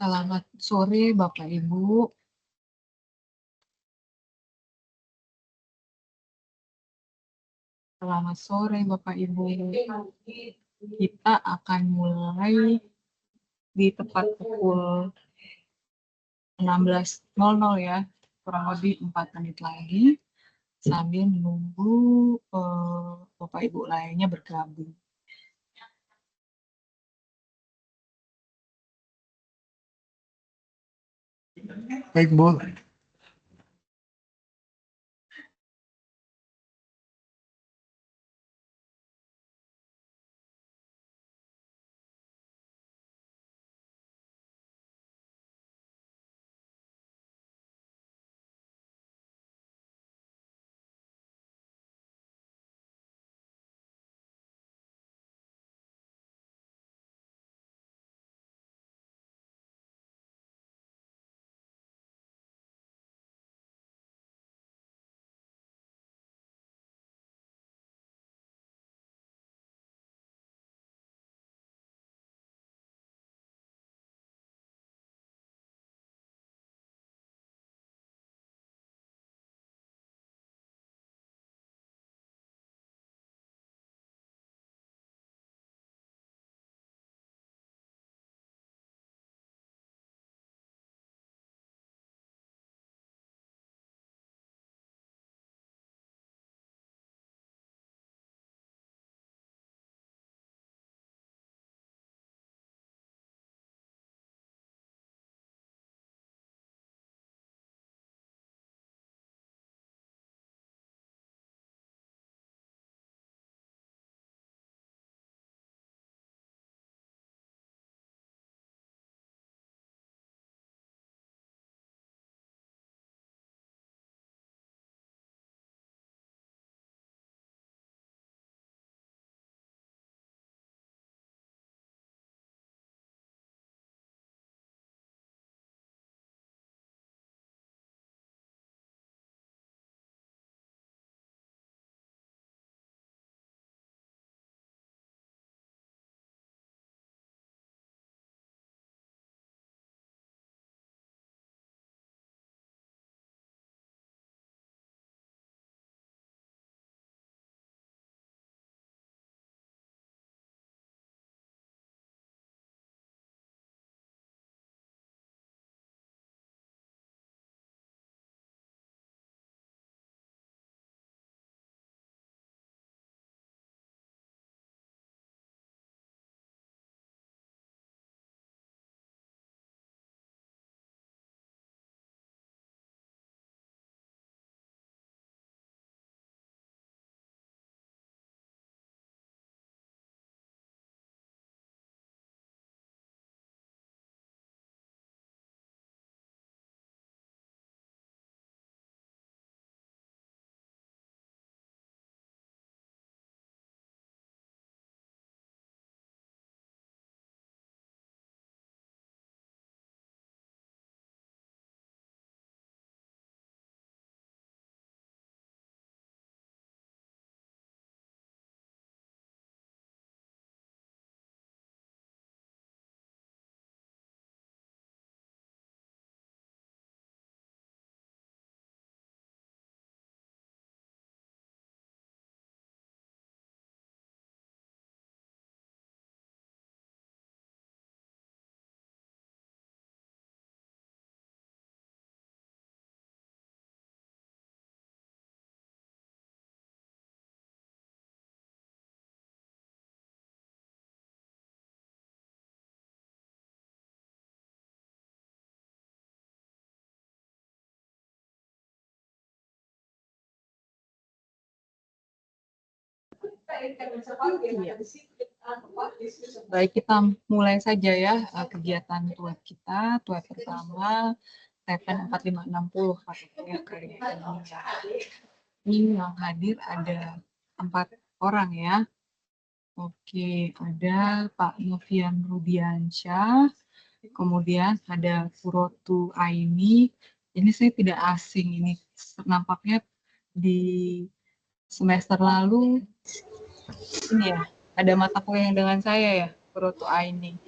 Selamat sore Bapak Ibu. Selamat sore Bapak Ibu. Kita akan mulai di tepat pukul 16.00 ya, kurang lebih 4 menit lagi, sambil menunggu Bapak Ibu lainnya bergabung. Baik, Bu. Baik, kita mulai saja ya kegiatan TUET kita. TUET pertama, TPN 4560 ya, kali ini. Ini yang hadir ada 4 orang ya. Oke, ada Pak Novian Rudiansyah, kemudian ada Purotu Aini. Ini saya tidak asing, ini nampaknya di semester lalu ini ya, ada mata kuliah dengan saya ya, Purotu Aini.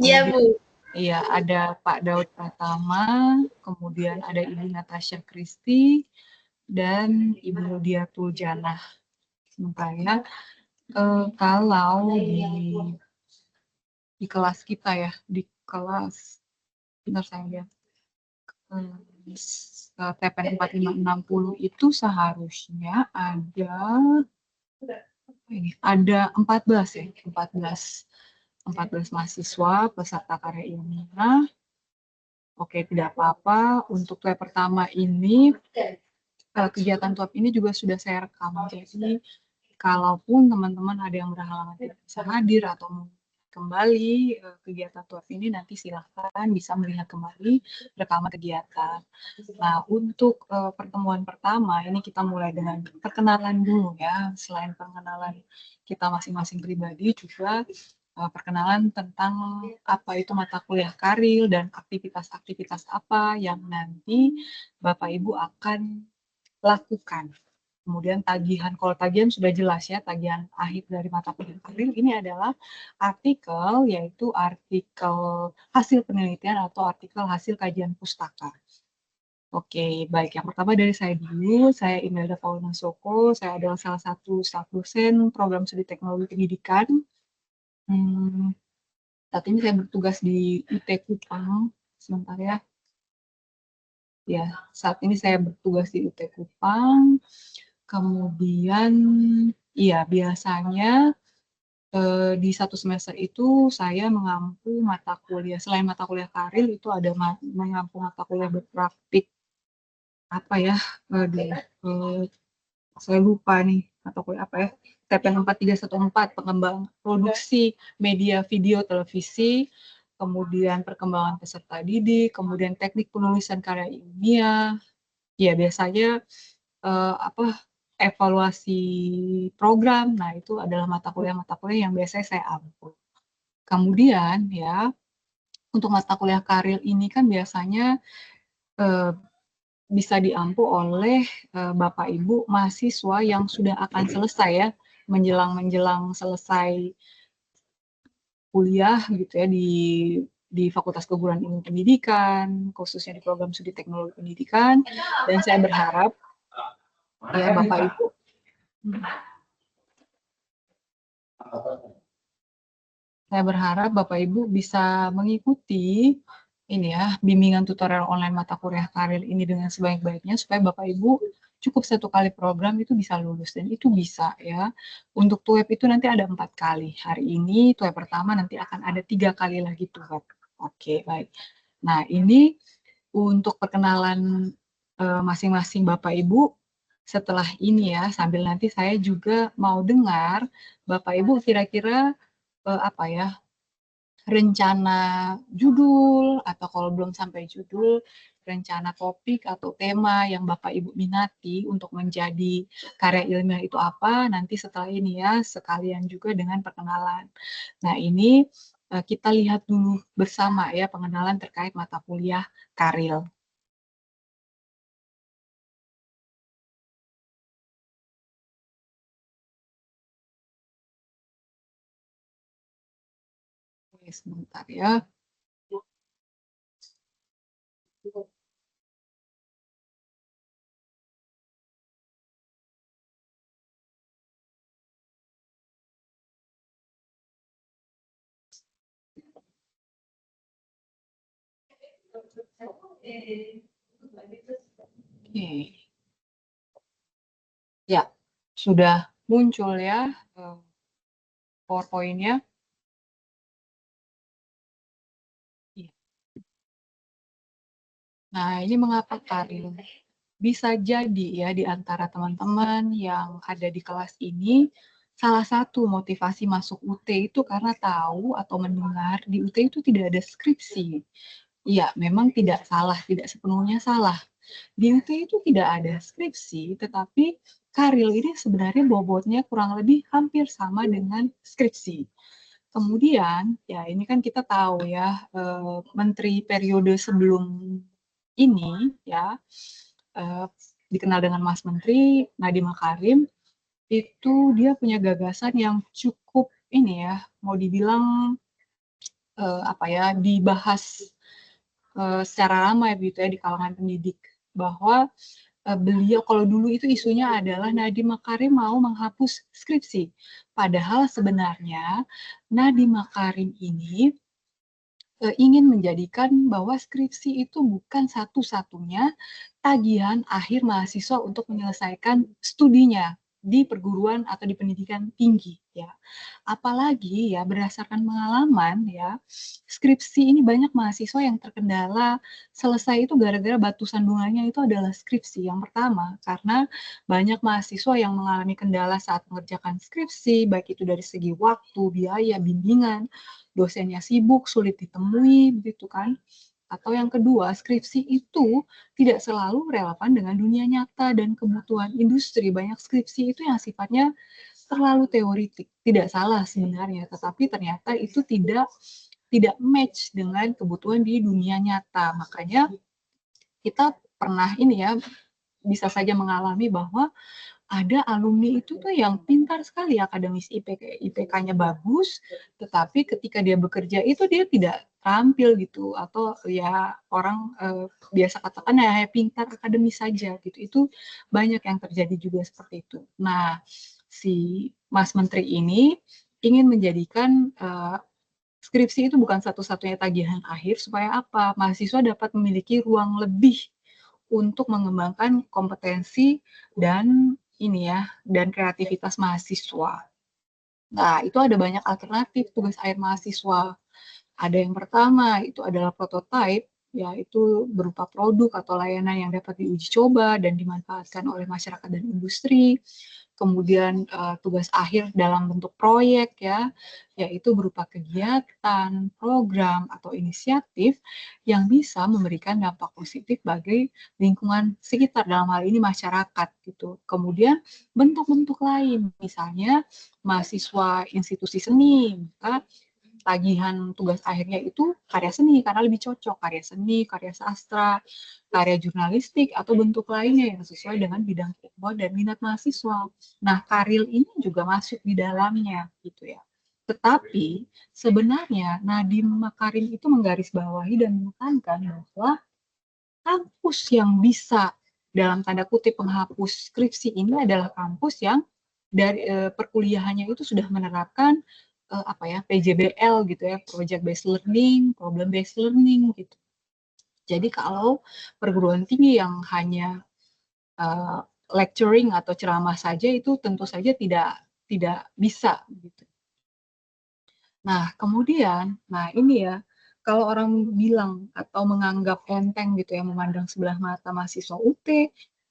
Iya, Bu. Iya, ada Pak Daud Pratama, kemudian ada Ibu Natasha Kristi, dan Ibu Ludia Tuljana. Makanya kalau di kelas kita ya, di kelas, bentar saya lihat, TPN 4560 itu seharusnya ada 14 ya, 14 mahasiswa peserta karya ilmiah. Oke, tidak apa-apa. Untuk TUEP pertama ini, kegiatan TUEP ini juga sudah saya rekam. Jadi, kalaupun teman-teman ada yang berhalangan tidak bisa hadir atau mau kembali kegiatan TUEP ini, nanti silahkan bisa melihat kembali rekaman kegiatan. Nah, untuk pertemuan pertama, ini kita mulai dengan perkenalan dulu ya. Selain perkenalan kita masing-masing pribadi, juga perkenalan tentang apa itu mata kuliah Karil dan aktivitas-aktivitas apa yang nanti Bapak Ibu akan lakukan. Kemudian tagihan, kalau tagihan sudah jelas ya, tagihan akhir dari mata kuliah Karil ini adalah artikel, yaitu artikel hasil penelitian atau artikel hasil kajian pustaka. Oke, baik. Yang pertama dari saya dulu, saya Imelda Paulina Soko, saya adalah salah satu staf dosen program studi teknologi pendidikan. Saat ini saya bertugas di UT Kupang, sebentar ya. Ya, saat ini saya bertugas di UT Kupang. Kemudian, iya biasanya di satu semester itu saya mengampu mata kuliah, selain mata kuliah Karil itu ada mengampu mata kuliah berpraktik apa ya, saya lupa nih mata kuliah apa ya, TPN 4314 pengembangan produksi media video televisi, kemudian perkembangan peserta didik, kemudian teknik penulisan karya ilmiah. Ya biasanya evaluasi program. Nah, itu adalah mata kuliah yang biasanya saya ampu. Kemudian ya, untuk mata kuliah Karil ini kan biasanya bisa diampu oleh Bapak Ibu mahasiswa yang sudah akan selesai ya, menjelang selesai kuliah gitu ya di Fakultas Keguruan Ilmu Pendidikan, khususnya di program studi teknologi pendidikan. Dan saya berharap ya Bapak Ibu Bapak Ibu bisa mengikuti ini ya, bimbingan tutorial online mata kuliah Karil ini dengan sebaik-baiknya supaya Bapak Ibu cukup satu kali program itu bisa lulus, dan itu bisa ya. Untuk TUEP itu nanti ada 4 kali. Hari ini TUEP pertama, nanti akan ada 3 kali lagi TUEP. Oke, baik. Nah, ini untuk perkenalan masing-masing Bapak Ibu. Setelah ini ya, sambil nanti saya juga mau dengar Bapak Ibu kira-kira apa ya, rencana judul, atau kalau belum sampai judul, rencana topik atau tema yang Bapak Ibu minati untuk menjadi karya ilmiah itu apa, nanti setelah ini ya, sekalian juga dengan perkenalan. Nah, ini kita lihat dulu bersama ya, pengenalan terkait mata kuliah Karil. Oke, sebentar ya. Oke. Ya, sudah muncul ya PowerPoint-nya. Iya. Nah, ini mengapa Karil? Bisa jadi ya di antara teman-teman yang ada di kelas ini, salah satu motivasi masuk UT itu karena tahu atau mendengar di UT itu tidak ada skripsi. Iya, memang tidak salah, tidak sepenuhnya salah. Di UT itu tidak ada skripsi, tetapi Karil ini sebenarnya bobotnya kurang lebih hampir sama dengan skripsi. Kemudian, ya ini kan kita tahu ya, menteri periode sebelum ini ya, dikenal dengan Mas Menteri Nadiem Makarim, itu dia punya gagasan yang cukup ini ya, mau dibilang apa ya, dibahas secara ramai gitu ya di kalangan pendidik, bahwa beliau kalau dulu itu isunya adalah Nadiem Makarim mau menghapus skripsi. Padahal sebenarnya Nadiem Makarim ini ingin menjadikan bahwa skripsi itu bukan satu-satunya tagihan akhir mahasiswa untuk menyelesaikan studinya di perguruan atau di pendidikan tinggi ya. Apalagi ya berdasarkan pengalaman ya, skripsi ini banyak mahasiswa yang terkendala selesai itu gara-gara batu sandungannya itu adalah skripsi. Yang pertama, karena banyak mahasiswa yang mengalami kendala saat mengerjakan skripsi, baik itu dari segi waktu, biaya, bimbingan, dosennya sibuk, sulit ditemui, begitu kan. Atau yang kedua, skripsi itu tidak selalu relevan dengan dunia nyata dan kebutuhan industri. Banyak skripsi itu yang sifatnya terlalu teoritik. Tidak salah sebenarnya, tetapi ternyata itu tidak match dengan kebutuhan di dunia nyata. Makanya kita pernah ini ya, bisa saja mengalami bahwa ada alumni itu tuh yang pintar sekali akademis IPK-nya bagus, tetapi ketika dia bekerja itu dia tidak tampil gitu atau ya orang biasa katakan ya pintar akademis saja gitu. Itu banyak yang terjadi juga seperti itu. Nah, si Mas Menteri ini ingin menjadikan skripsi itu bukan satu-satunya tagihan akhir supaya apa? Mahasiswa dapat memiliki ruang lebih untuk mengembangkan kompetensi dan ini ya, dan kreativitas mahasiswa. Nah, itu ada banyak alternatif tugas akhir mahasiswa. Ada yang pertama, itu adalah prototype, yaitu berupa produk atau layanan yang dapat diuji coba dan dimanfaatkan oleh masyarakat dan industri. Kemudian tugas akhir dalam bentuk proyek ya, yaitu berupa kegiatan, program, atau inisiatif yang bisa memberikan dampak positif bagi lingkungan sekitar, dalam hal ini masyarakat gitu. Kemudian bentuk-bentuk lain, misalnya mahasiswa institusi seni, maka tagihan tugas akhirnya itu karya seni karena lebih cocok karya seni, karya sastra, karya jurnalistik atau bentuk lainnya yang sesuai dengan bidang keilmuan dan minat mahasiswa. Nah, karil ini juga masuk di dalamnya gitu ya. Tetapi sebenarnya Nadiem Makarim itu menggarisbawahi dan menekankan bahwa kampus yang bisa dalam tanda kutip menghapus skripsi ini adalah kampus yang dari perkuliahannya itu sudah menerapkan apa ya PJBL gitu ya, project based learning, problem based learning gitu. Jadi kalau perguruan tinggi yang hanya lecturing atau ceramah saja itu tentu saja tidak bisa gitu. Nah, kemudian, nah ini ya, kalau orang bilang atau menganggap enteng gitu ya, memandang sebelah mata mahasiswa UT,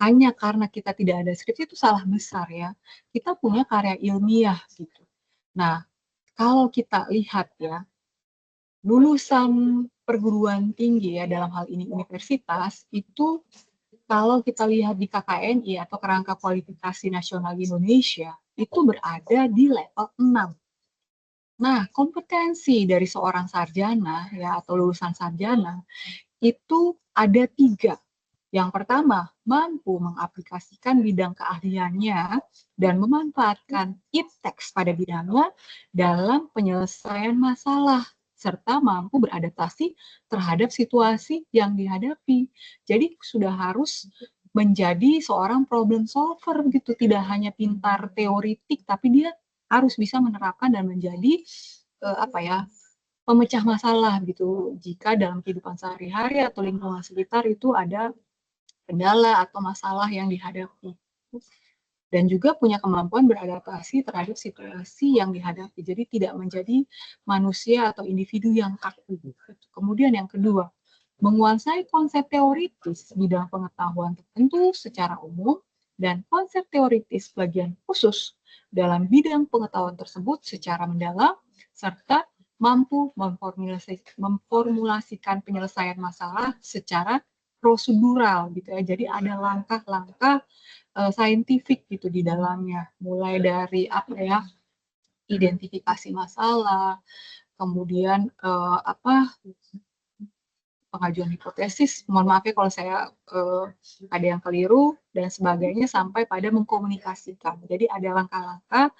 hanya karena kita tidak ada skripsi itu salah besar ya. Kita punya karya ilmiah gitu. Nah, kalau kita lihat ya, lulusan perguruan tinggi ya, dalam hal ini universitas, itu kalau kita lihat di KKNI atau Kerangka Kualifikasi Nasional Indonesia, itu berada di level 6. Nah, kompetensi dari seorang sarjana ya atau lulusan sarjana itu ada 3. Yang pertama, mampu mengaplikasikan bidang keahliannya dan memanfaatkan ipteks pada bidangnya dalam penyelesaian masalah serta mampu beradaptasi terhadap situasi yang dihadapi. Jadi sudah harus menjadi seorang problem solver gitu, tidak hanya pintar teoritik tapi dia harus bisa menerapkan dan menjadi apa ya pemecah masalah gitu jika dalam kehidupan sehari-hari atau lingkungan sekitar itu ada kendala atau masalah yang dihadapi dan juga punya kemampuan beradaptasi terhadap situasi yang dihadapi. Jadi tidak menjadi manusia atau individu yang kaku. Kemudian yang kedua, menguasai konsep teoritis bidang pengetahuan tertentu secara umum dan konsep teoritis bagian khusus dalam bidang pengetahuan tersebut secara mendalam serta mampu memformulasikan penyelesaian masalah secara prosedural gitu ya. Jadi ada langkah-langkah saintifik gitu di dalamnya. Mulai dari apa ya? Identifikasi masalah, kemudian pengajuan hipotesis, mohon maaf ya kalau saya ada yang keliru dan sebagainya sampai pada mengkomunikasikan. Jadi ada langkah-langkah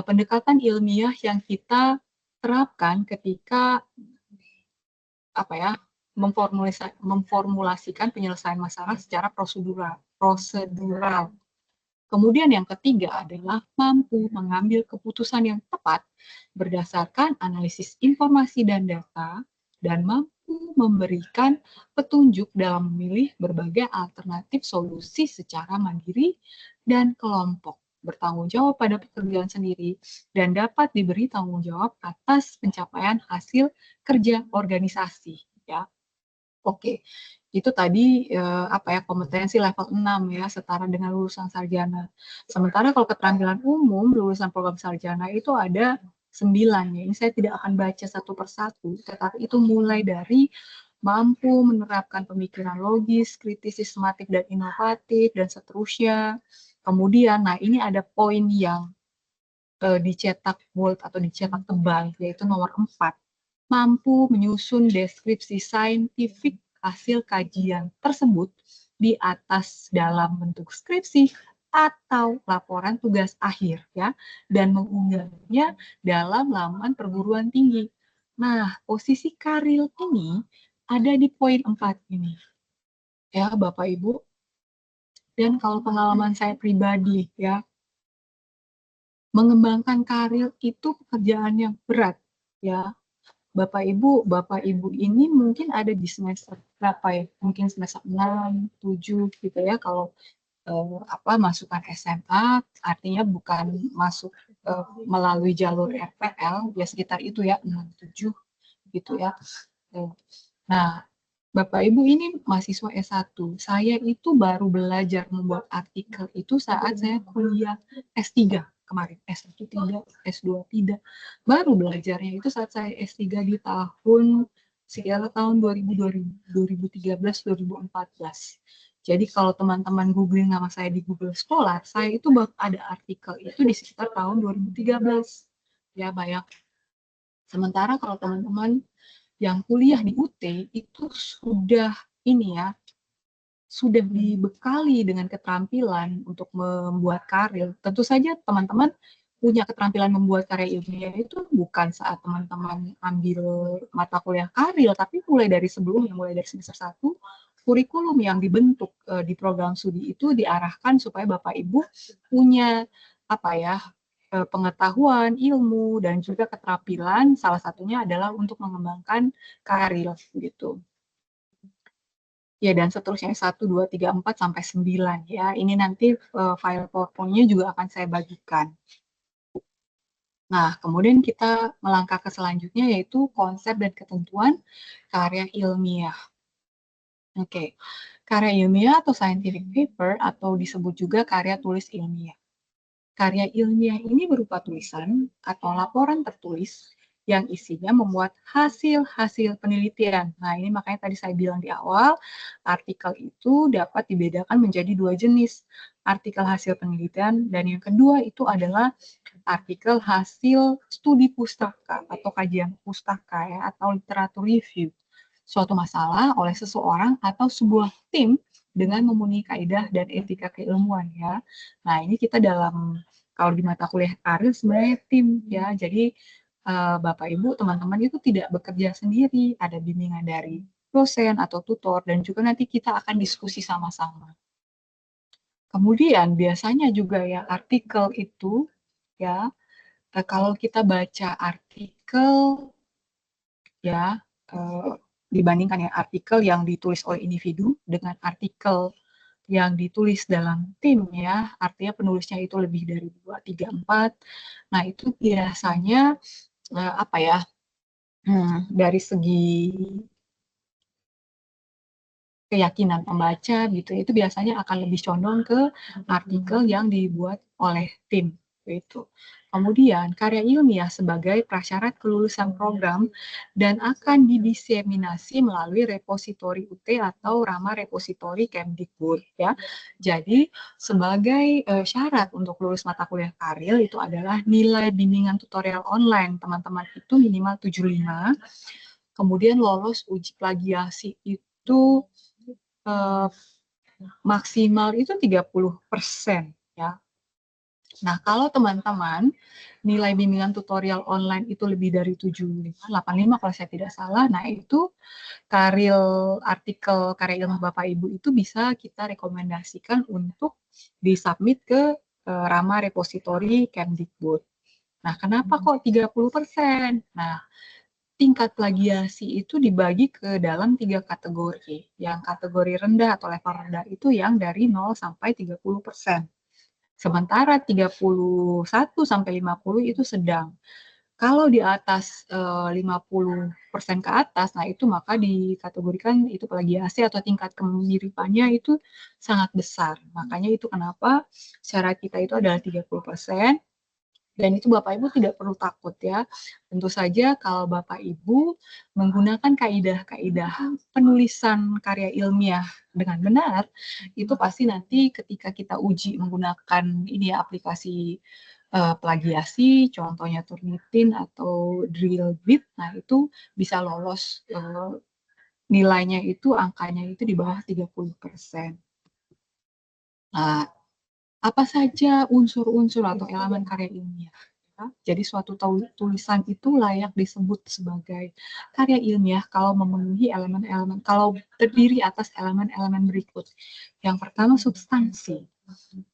pendekatan ilmiah yang kita terapkan ketika apa ya memformulasikan penyelesaian masalah secara prosedural. Kemudian yang ketiga adalah mampu mengambil keputusan yang tepat berdasarkan analisis informasi dan data dan mampu memberikan petunjuk dalam memilih berbagai alternatif solusi secara mandiri dan kelompok, bertanggung jawab pada pekerjaan sendiri, dan dapat diberi tanggung jawab atas pencapaian hasil kerja organisasi. Ya, oke. Itu tadi kompetensi level 6 ya, setara dengan lulusan sarjana. Sementara kalau keterampilan umum lulusan program sarjana itu ada 9 ya. Ini saya tidak akan baca satu persatu, tetapi itu mulai dari mampu menerapkan pemikiran logis, kritis, sistematik, dan inovatif, dan seterusnya. Kemudian, nah ini ada poin yang dicetak bold atau dicetak tebal, yaitu nomor 4. Mampu menyusun deskripsi saintifik hasil kajian tersebut di atas dalam bentuk skripsi atau laporan tugas akhir ya, dan mengunggahnya dalam laman perguruan tinggi. Nah, posisi karir ini ada di poin 4 ini. Ya, Bapak Ibu. Dan kalau pengalaman saya pribadi ya, mengembangkan karir itu pekerjaan yang berat ya. Bapak Ibu ini mungkin ada di semester berapa ya? Mungkin semester 6, 7 gitu ya. Kalau masukan SMA artinya bukan masuk melalui jalur RPL ya, sekitar itu ya 6, 7 gitu ya. Nah, Bapak Ibu ini mahasiswa S1. Saya itu baru belajar membuat artikel itu saat saya kuliah S3 kemarin. S1 tidak, S2 tidak. Baru belajarnya itu saat saya S3 di tahun sekitar tahun 2013, 2014. Jadi kalau teman-teman googling nama saya di Google Scholar, saya itu baru ada artikel itu di sekitar tahun 2013. Ya, banyak. Sementara kalau teman-teman yang kuliah di UT itu sudah ini ya, sudah dibekali dengan keterampilan untuk membuat karya. Tentu saja teman-teman punya keterampilan membuat karya ilmiah itu bukan saat teman-teman ambil mata kuliah karya, tapi mulai dari sebelumnya, mulai dari semester 1, kurikulum yang dibentuk di program studi itu diarahkan supaya Bapak Ibu punya pengetahuan, ilmu, dan juga keterampilan, salah satunya adalah untuk mengembangkan karir gitu. Ya, dan seterusnya 1, 2, 3, 4, sampai 9 ya. Ini nanti file PowerPoint-nya juga akan saya bagikan. Nah, kemudian kita melangkah ke selanjutnya yaitu konsep dan ketentuan karya ilmiah. Oke, karya ilmiah atau scientific paper atau disebut juga karya tulis ilmiah. Karya ilmiah ini berupa tulisan atau laporan tertulis yang isinya memuat hasil-hasil penelitian. Nah, ini makanya tadi saya bilang di awal, artikel itu dapat dibedakan menjadi 2 jenis. Artikel hasil penelitian dan yang kedua itu adalah artikel hasil studi pustaka atau kajian pustaka ya, atau literatur review. Suatu masalah oleh seseorang atau sebuah tim dengan memenuhi kaidah dan etika keilmuan ya. Nah, ini kita kalau di mata kuliah karir sebenarnya tim ya. Jadi Bapak Ibu, teman-teman itu tidak bekerja sendiri, ada bimbingan dari dosen atau tutor, dan juga nanti kita akan diskusi sama-sama. Kemudian biasanya juga ya artikel itu ya, kalau kita baca artikel ya, dibandingkan ya artikel yang ditulis oleh individu dengan artikel yang ditulis dalam tim ya, artinya penulisnya itu lebih dari 2, 3, 4. Nah, itu biasanya dari segi keyakinan pembaca gitu, itu biasanya akan lebih condong ke artikel yang dibuat oleh tim gitu. Kemudian karya ilmiah sebagai prasyarat kelulusan program dan akan didiseminasi melalui repositori UT atau Rama Repositori Kemdikbud ya. Jadi sebagai syarat untuk lulus mata kuliah karya itu adalah nilai bimbingan tutorial online teman-teman itu minimal 75. Kemudian lolos uji plagiasi itu maksimal itu 30% ya. Nah, kalau teman-teman nilai bimbingan tutorial online itu lebih dari 75, 85 kalau saya tidak salah, nah itu artikel karya ilmu Bapak Ibu itu bisa kita rekomendasikan untuk disubmit ke Rama Repositori Kemdikbud. Nah, kenapa kok 30%? Nah, tingkat plagiasi itu dibagi ke dalam 3 kategori. Yang kategori rendah atau level rendah itu yang dari 0 sampai 30%. Sementara 31 sampai 50 itu sedang. Kalau di atas 50% ke atas, nah itu maka dikategorikan itu plagiasi atau tingkat kemiripannya itu sangat besar. Makanya itu kenapa syarat kita itu adalah 30%. Dan itu Bapak Ibu tidak perlu takut ya. Tentu saja kalau Bapak Ibu menggunakan kaidah-kaidah penulisan karya ilmiah dengan benar, itu pasti nanti ketika kita uji menggunakan ini ya aplikasi plagiasi, contohnya Turnitin atau Drillbit, nah itu bisa lolos nilainya itu angkanya itu di bawah 30%. Nah, apa saja unsur-unsur atau elemen karya ilmiah? Ya, jadi suatu tulisan itu layak disebut sebagai karya ilmiah kalau memenuhi elemen-elemen, kalau terdiri atas elemen-elemen berikut. Yang pertama substansi.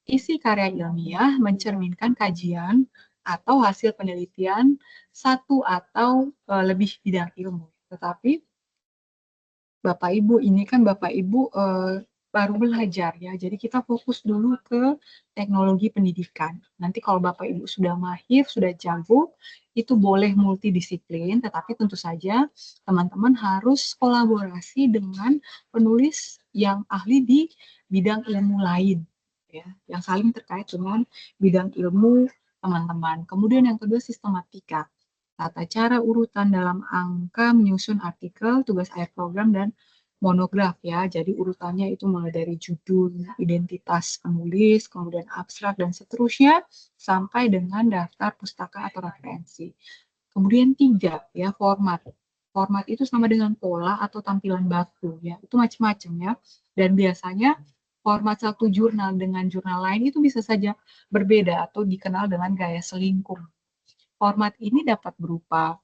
Isi karya ilmiah mencerminkan kajian atau hasil penelitian satu atau lebih bidang ilmu. Tetapi Bapak Ibu, ini kan Bapak Ibu baru belajar ya, jadi kita fokus dulu ke teknologi pendidikan. Nanti kalau Bapak Ibu sudah mahir, sudah jago, itu boleh multidisiplin, tetapi tentu saja teman-teman harus kolaborasi dengan penulis yang ahli di bidang ilmu lain, ya, yang saling terkait dengan bidang ilmu teman-teman. Kemudian yang kedua sistematika. Tata cara urutan dalam angka menyusun artikel, tugas akhir program, dan monograf ya. Jadi urutannya itu mulai dari judul, identitas penulis, kemudian abstrak, dan seterusnya, sampai dengan daftar pustaka atau referensi. Kemudian tiga, ya format. Format itu sama dengan pola atau tampilan baku ya. Itu macam-macam ya. Dan biasanya format satu jurnal dengan jurnal lain itu bisa saja berbeda atau dikenal dengan gaya selingkuh. Format ini dapat berupa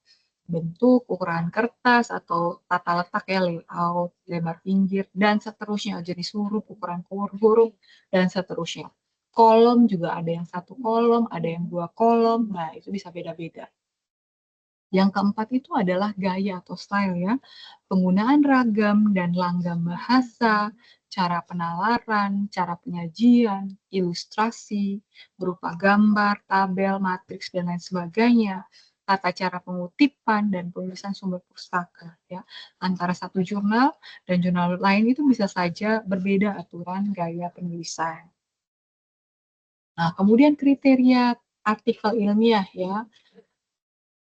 bentuk, ukuran kertas, atau tata letak ya, layout, lebar pinggir, dan seterusnya, jenis huruf, ukuran huruf, dan seterusnya. Kolom juga ada yang satu kolom, ada yang dua kolom, nah itu bisa beda-beda. Yang keempat itu adalah gaya atau style ya, penggunaan ragam dan langgam bahasa, cara penalaran, cara penyajian, ilustrasi, berupa gambar, tabel, matriks, dan lain sebagainya, tata cara pengutipan dan penulisan sumber pustaka ya. Antara satu jurnal dan jurnal lain itu bisa saja berbeda aturan gaya penulisan. Nah, kemudian kriteria artikel ilmiah ya.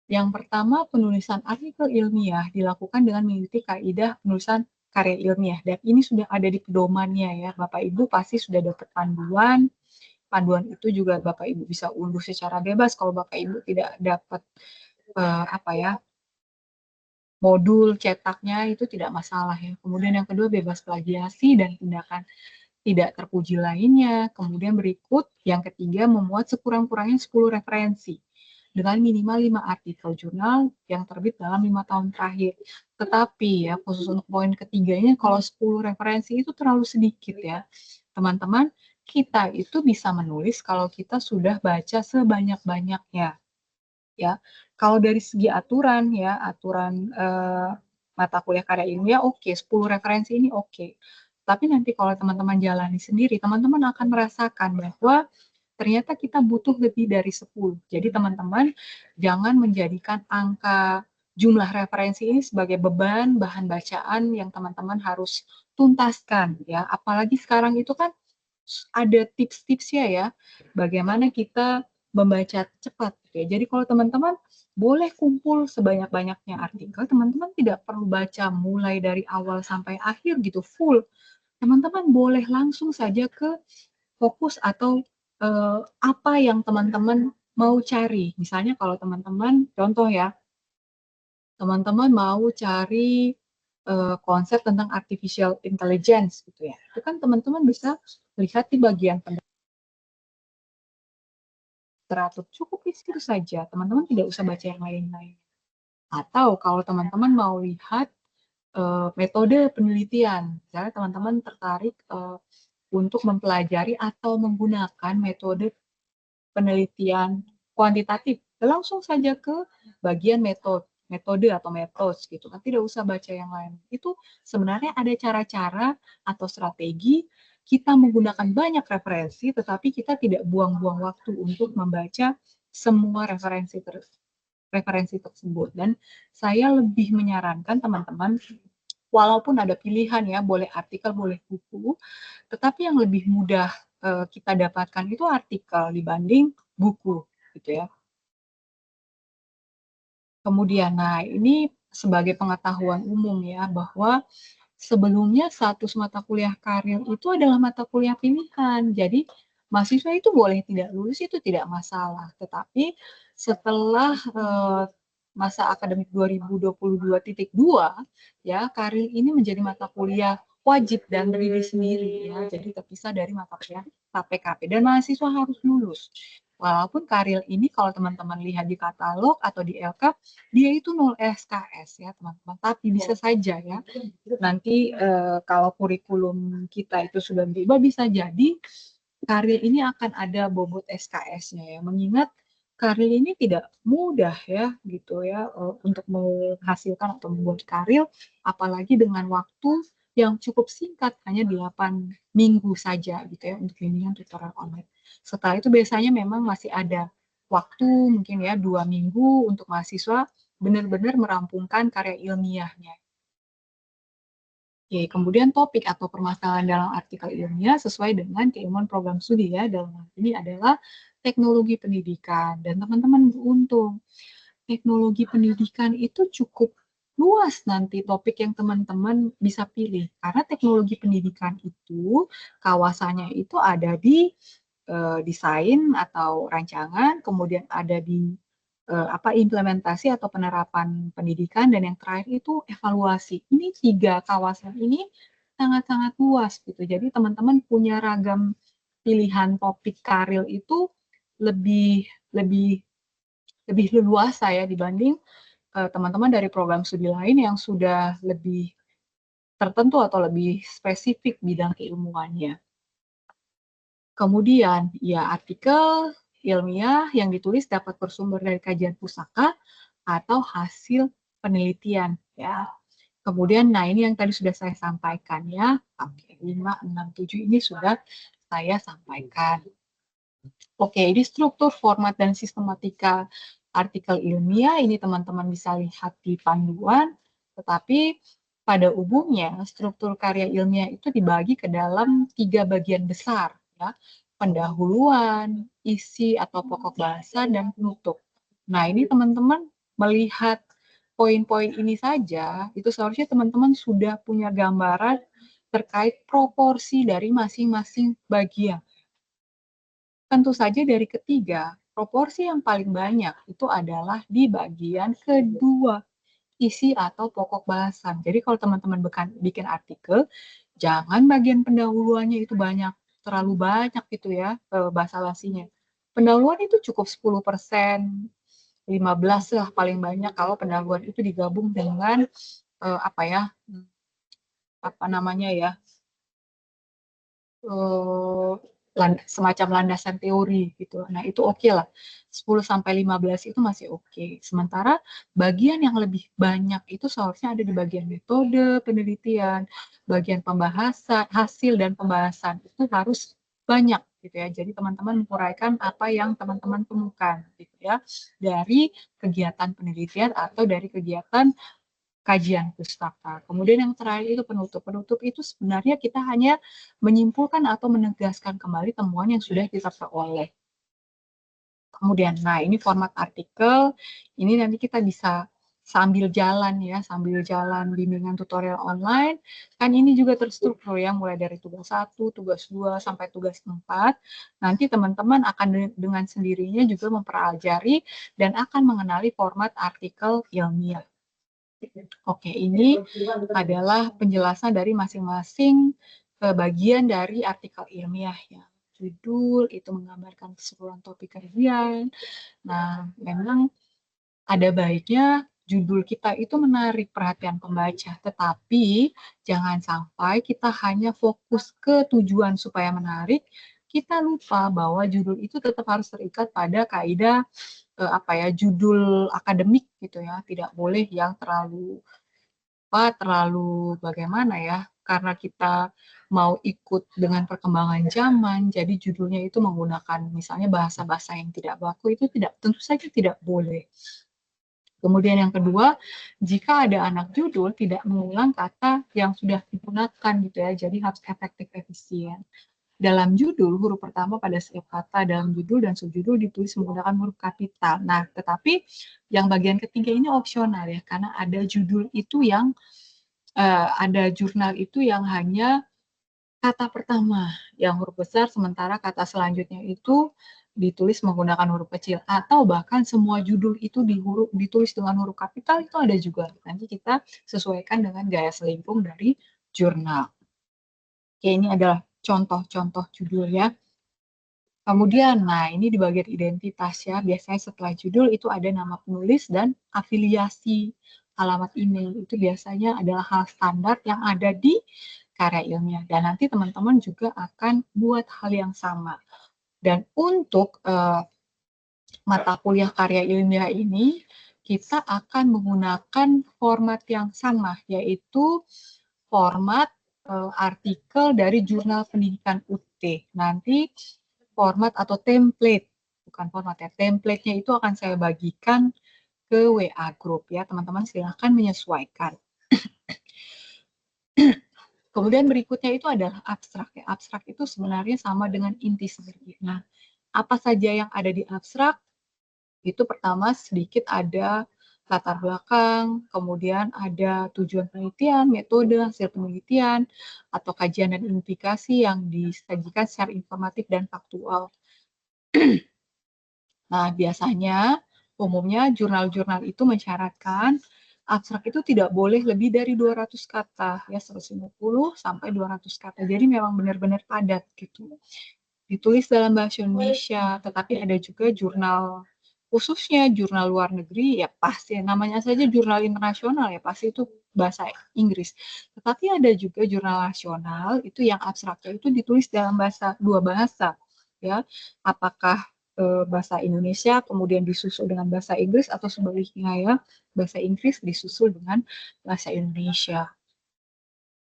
Yang pertama, penulisan artikel ilmiah dilakukan dengan mengikuti kaidah penulisan karya ilmiah. Dan ini sudah ada di pedomannya ya. Bapak Ibu pasti sudah dapat panduan. Panduan itu juga Bapak Ibu bisa unduh secara bebas kalau Bapak Ibu tidak dapat apa ya, modul cetaknya itu tidak masalah ya. Kemudian yang kedua bebas plagiasi dan tindakan tidak terpuji lainnya. Kemudian berikut yang ketiga memuat sekurang-kurangnya 10 referensi dengan minimal 5 artikel jurnal yang terbit dalam 5 tahun terakhir. Tetapi ya khusus untuk poin ketiganya kalau 10 referensi itu terlalu sedikit ya. Teman-teman, kita itu bisa menulis kalau kita sudah baca sebanyak-banyaknya. Ya, kalau dari segi aturan ya, aturan mata kuliah karya ilmiah oke, 10 referensi ini oke. Tapi nanti kalau teman-teman jalani sendiri, teman-teman akan merasakan bahwa ternyata kita butuh lebih dari 10. Jadi teman-teman jangan menjadikan angka jumlah referensi ini sebagai beban bahan bacaan yang teman-teman harus tuntaskan ya. Apalagi sekarang itu kan ada tips-tipsnya ya, bagaimana kita membaca cepat gitu ya. Jadi kalau teman-teman boleh kumpul sebanyak-banyaknya artikel, teman-teman tidak perlu baca mulai dari awal sampai akhir gitu full. Teman-teman boleh langsung saja ke fokus atau apa yang teman-teman mau cari. Misalnya kalau teman-teman contoh ya, teman-teman mau cari konsep tentang artificial intelligence gitu ya. Itu kan teman-teman bisa lihat di bagian teratur, cukup di situ saja. Teman-teman tidak usah baca yang lain-lain. Atau kalau teman-teman mau lihat metode penelitian, misalnya teman-teman tertarik untuk mempelajari atau menggunakan metode penelitian kuantitatif, langsung saja ke bagian metode metode atau metode gitu kan, tidak usah baca yang lain. Itu sebenarnya ada cara-cara atau strategi kita menggunakan banyak referensi, tetapi kita tidak buang-buang waktu untuk membaca semua referensi tersebut. Dan saya lebih menyarankan teman-teman, walaupun ada pilihan ya, boleh artikel, boleh buku, tetapi yang lebih mudah kita dapatkan itu artikel dibanding buku, gitu ya. Kemudian, nah ini sebagai pengetahuan umum ya, bahwa sebelumnya status mata kuliah karir itu adalah mata kuliah pilihan. Jadi mahasiswa itu boleh tidak lulus itu tidak masalah. Tetapi setelah masa akademik 2022.2 ya, karir ini menjadi mata kuliah wajib dan berdiri sendiri ya. Jadi terpisah dari mata kuliah KPKP dan mahasiswa harus lulus. Walaupun karir ini kalau teman-teman lihat di katalog atau di LK, dia itu 0 SKS ya teman-teman. Tapi bisa saja ya, nanti kalau kurikulum kita itu sudah berubah, bisa jadi karir ini akan ada bobot SKS-nya ya. Mengingat karir ini tidak mudah ya gitu ya, untuk menghasilkan atau membuat karir, apalagi dengan waktu yang cukup singkat, hanya 8 minggu saja gitu ya untuk bimbingan tutorial online. Setelah itu biasanya memang masih ada waktu mungkin ya 2 minggu untuk mahasiswa benar-benar merampungkan karya ilmiahnya. Oke, kemudian topik atau permasalahan dalam artikel ilmiah sesuai dengan keilmuan program studi ya, dalam hal ini adalah teknologi pendidikan. Dan teman-teman beruntung, teknologi pendidikan itu cukup luas nanti topik yang teman-teman bisa pilih. Karena teknologi pendidikan itu kawasannya itu ada di desain atau rancangan, kemudian ada di implementasi atau penerapan pendidikan, dan yang terakhir itu evaluasi. Ini 3 kawasan ini sangat-sangat luas gitu. Jadi teman-teman punya ragam pilihan topik karir itu lebih lebih lebih leluasa ya dibanding teman-teman dari program studi lain yang sudah lebih tertentu atau lebih spesifik bidang keilmuannya. Kemudian, ya artikel ilmiah yang ditulis dapat bersumber dari kajian pusaka atau hasil penelitian ya. Kemudian, nah ini yang tadi sudah saya sampaikan ya, oke, 5, 6, 7 ini sudah saya sampaikan. Oke, ini struktur, format, dan sistematika artikel ilmiah, ini teman-teman bisa lihat di panduan, tetapi pada umumnya struktur karya ilmiah itu dibagi ke dalam 3 bagian besar, ya, pendahuluan, isi atau pokok bahasan, dan penutup. Nah, ini teman-teman melihat poin-poin ini saja, itu seharusnya teman-teman sudah punya gambaran terkait proporsi dari masing-masing bagian. Tentu saja dari ketiga, proporsi yang paling banyak itu adalah di bagian kedua, isi atau pokok bahasan. Jadi kalau teman-teman bikin artikel, jangan bagian pendahuluannya itu banyak, terlalu banyak gitu ya bahasa basinya. Pendahuluan itu cukup 10%, 15 lah paling banyak kalau pendahuluan itu digabung dengan apa ya, apa namanya ya, semacam landasan teori gitu. Nah, itu oke lah. 10-15 itu masih oke. Sementara bagian yang lebih banyak itu seharusnya ada di bagian metode penelitian, bagian pembahasan, hasil dan pembahasan. Itu harus banyak gitu ya. Jadi teman-teman menguraikan apa yang teman-teman temukan gitu ya dari kegiatan penelitian atau dari kegiatan kajian pustaka. Kemudian yang terakhir itu penutup. Penutup itu sebenarnya kita hanya menyimpulkan atau menegaskan kembali temuan yang sudah kita peroleh. Kemudian, nah ini format artikel, ini nanti kita bisa sambil jalan ya, sambil jalan bimbingan tutorial online, kan ini juga terstruktur ya, mulai dari tugas 1, tugas 2, sampai tugas 4. Nanti teman-teman akan dengan sendirinya juga mempelajari dan akan mengenali format artikel ilmiah. Oke, ini adalah penjelasan dari masing-masing bagian dari artikel ilmiah ya. Judul itu menggambarkan keseluruhan topik kajian. Nah, memang ada baiknya judul kita itu menarik perhatian pembaca, tetapi jangan sampai kita hanya fokus ke tujuan supaya menarik, kita lupa bahwa judul itu tetap harus terikat pada kaidah judul akademik gitu ya, tidak boleh yang terlalu bagaimana ya, karena kita mau ikut dengan perkembangan zaman, jadi judulnya itu menggunakan misalnya bahasa-bahasa yang tidak baku, itu tentu saja tidak boleh. Kemudian yang kedua, jika ada anak judul tidak mengulang kata yang sudah digunakan gitu ya, jadi harus efektif efisien. Dalam judul, huruf pertama pada setiap kata dalam judul dan subjudul ditulis menggunakan huruf kapital. Nah, tetapi yang bagian ketiga ini opsional ya, karena ada judul itu yang ada jurnal itu yang hanya kata pertama yang huruf besar, sementara kata selanjutnya itu ditulis menggunakan huruf kecil, atau bahkan semua judul itu ditulis dengan huruf kapital, itu ada juga. Nanti kita sesuaikan dengan gaya selingkung dari jurnal. Oke, ini adalah contoh-contoh judul ya. Kemudian, nah ini di bagian identitas ya, biasanya setelah judul itu ada nama penulis dan afiliasi alamat email. Itu biasanya adalah hal standar yang ada di karya ilmiah. Dan nanti teman-teman juga akan buat hal yang sama. Dan untuk mata kuliah karya ilmiah ini, kita akan menggunakan format yang sama, yaitu format artikel dari jurnal pendidikan UT. Nanti format atau template, bukan format ya, template-nya itu akan saya bagikan ke WA group ya, teman-teman silahkan menyesuaikan. Kemudian berikutnya itu adalah abstrak ya. Abstrak itu sebenarnya sama dengan inti sebenarnya. Nah, apa saja yang ada di abstrak? Itu pertama sedikit ada latar belakang, kemudian ada tujuan penelitian, metode hasil penelitian, atau kajian dan implikasi yang disajikan secara informatif dan faktual. Nah, biasanya umumnya jurnal-jurnal itu mensyaratkan abstrak itu tidak boleh lebih dari 200 kata, ya 150 sampai 200 kata. Jadi memang benar-benar padat gitu. Ditulis dalam bahasa Indonesia, tetapi ada juga jurnal khususnya jurnal luar negeri, ya pasti namanya saja jurnal internasional ya pasti itu bahasa Inggris. Tetapi ada juga jurnal nasional itu yang abstraknya itu ditulis dalam dua bahasa, ya. Apakah bahasa Indonesia kemudian disusul dengan bahasa Inggris atau sebaliknya ya, bahasa Inggris disusul dengan bahasa Indonesia.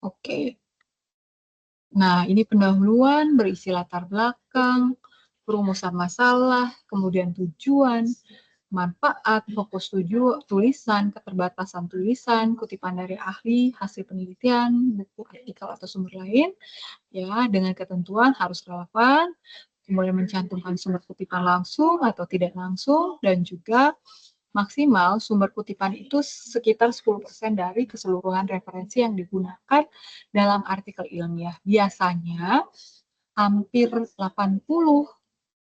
Oke. Nah, ini pendahuluan berisi latar belakang, perumusan masalah, kemudian tujuan, manfaat, fokus tulisan, keterbatasan tulisan, kutipan dari ahli, hasil penelitian, buku, artikel, atau sumber lain, ya, dengan ketentuan harus relevan, kemudian mencantumkan sumber kutipan langsung atau tidak langsung, dan juga maksimal sumber kutipan itu sekitar 10% dari keseluruhan referensi yang digunakan dalam artikel ilmiah. Biasanya hampir 80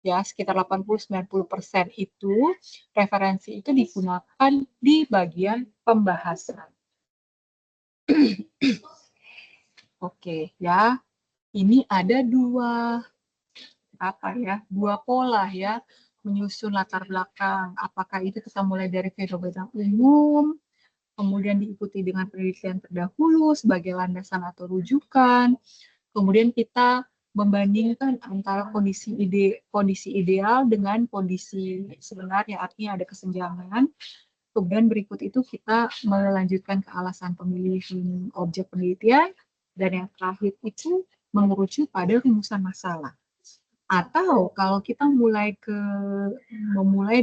ya, sekitar 80-90% itu referensi itu digunakan di bagian pembahasan. Oke, ya. Ini ada dua pola ya, menyusun latar belakang. Apakah itu kita mulai dari fenomena umum, kemudian diikuti dengan penelitian terdahulu sebagai landasan atau rujukan, kemudian kita membandingkan antara kondisi ideal dengan kondisi sebenarnya, artinya ada kesenjangan. Kemudian berikut itu kita melanjutkan ke alasan pemilihan objek penelitian, dan yang terakhir itu mengerucut pada rumusan masalah. Atau kalau kita memulai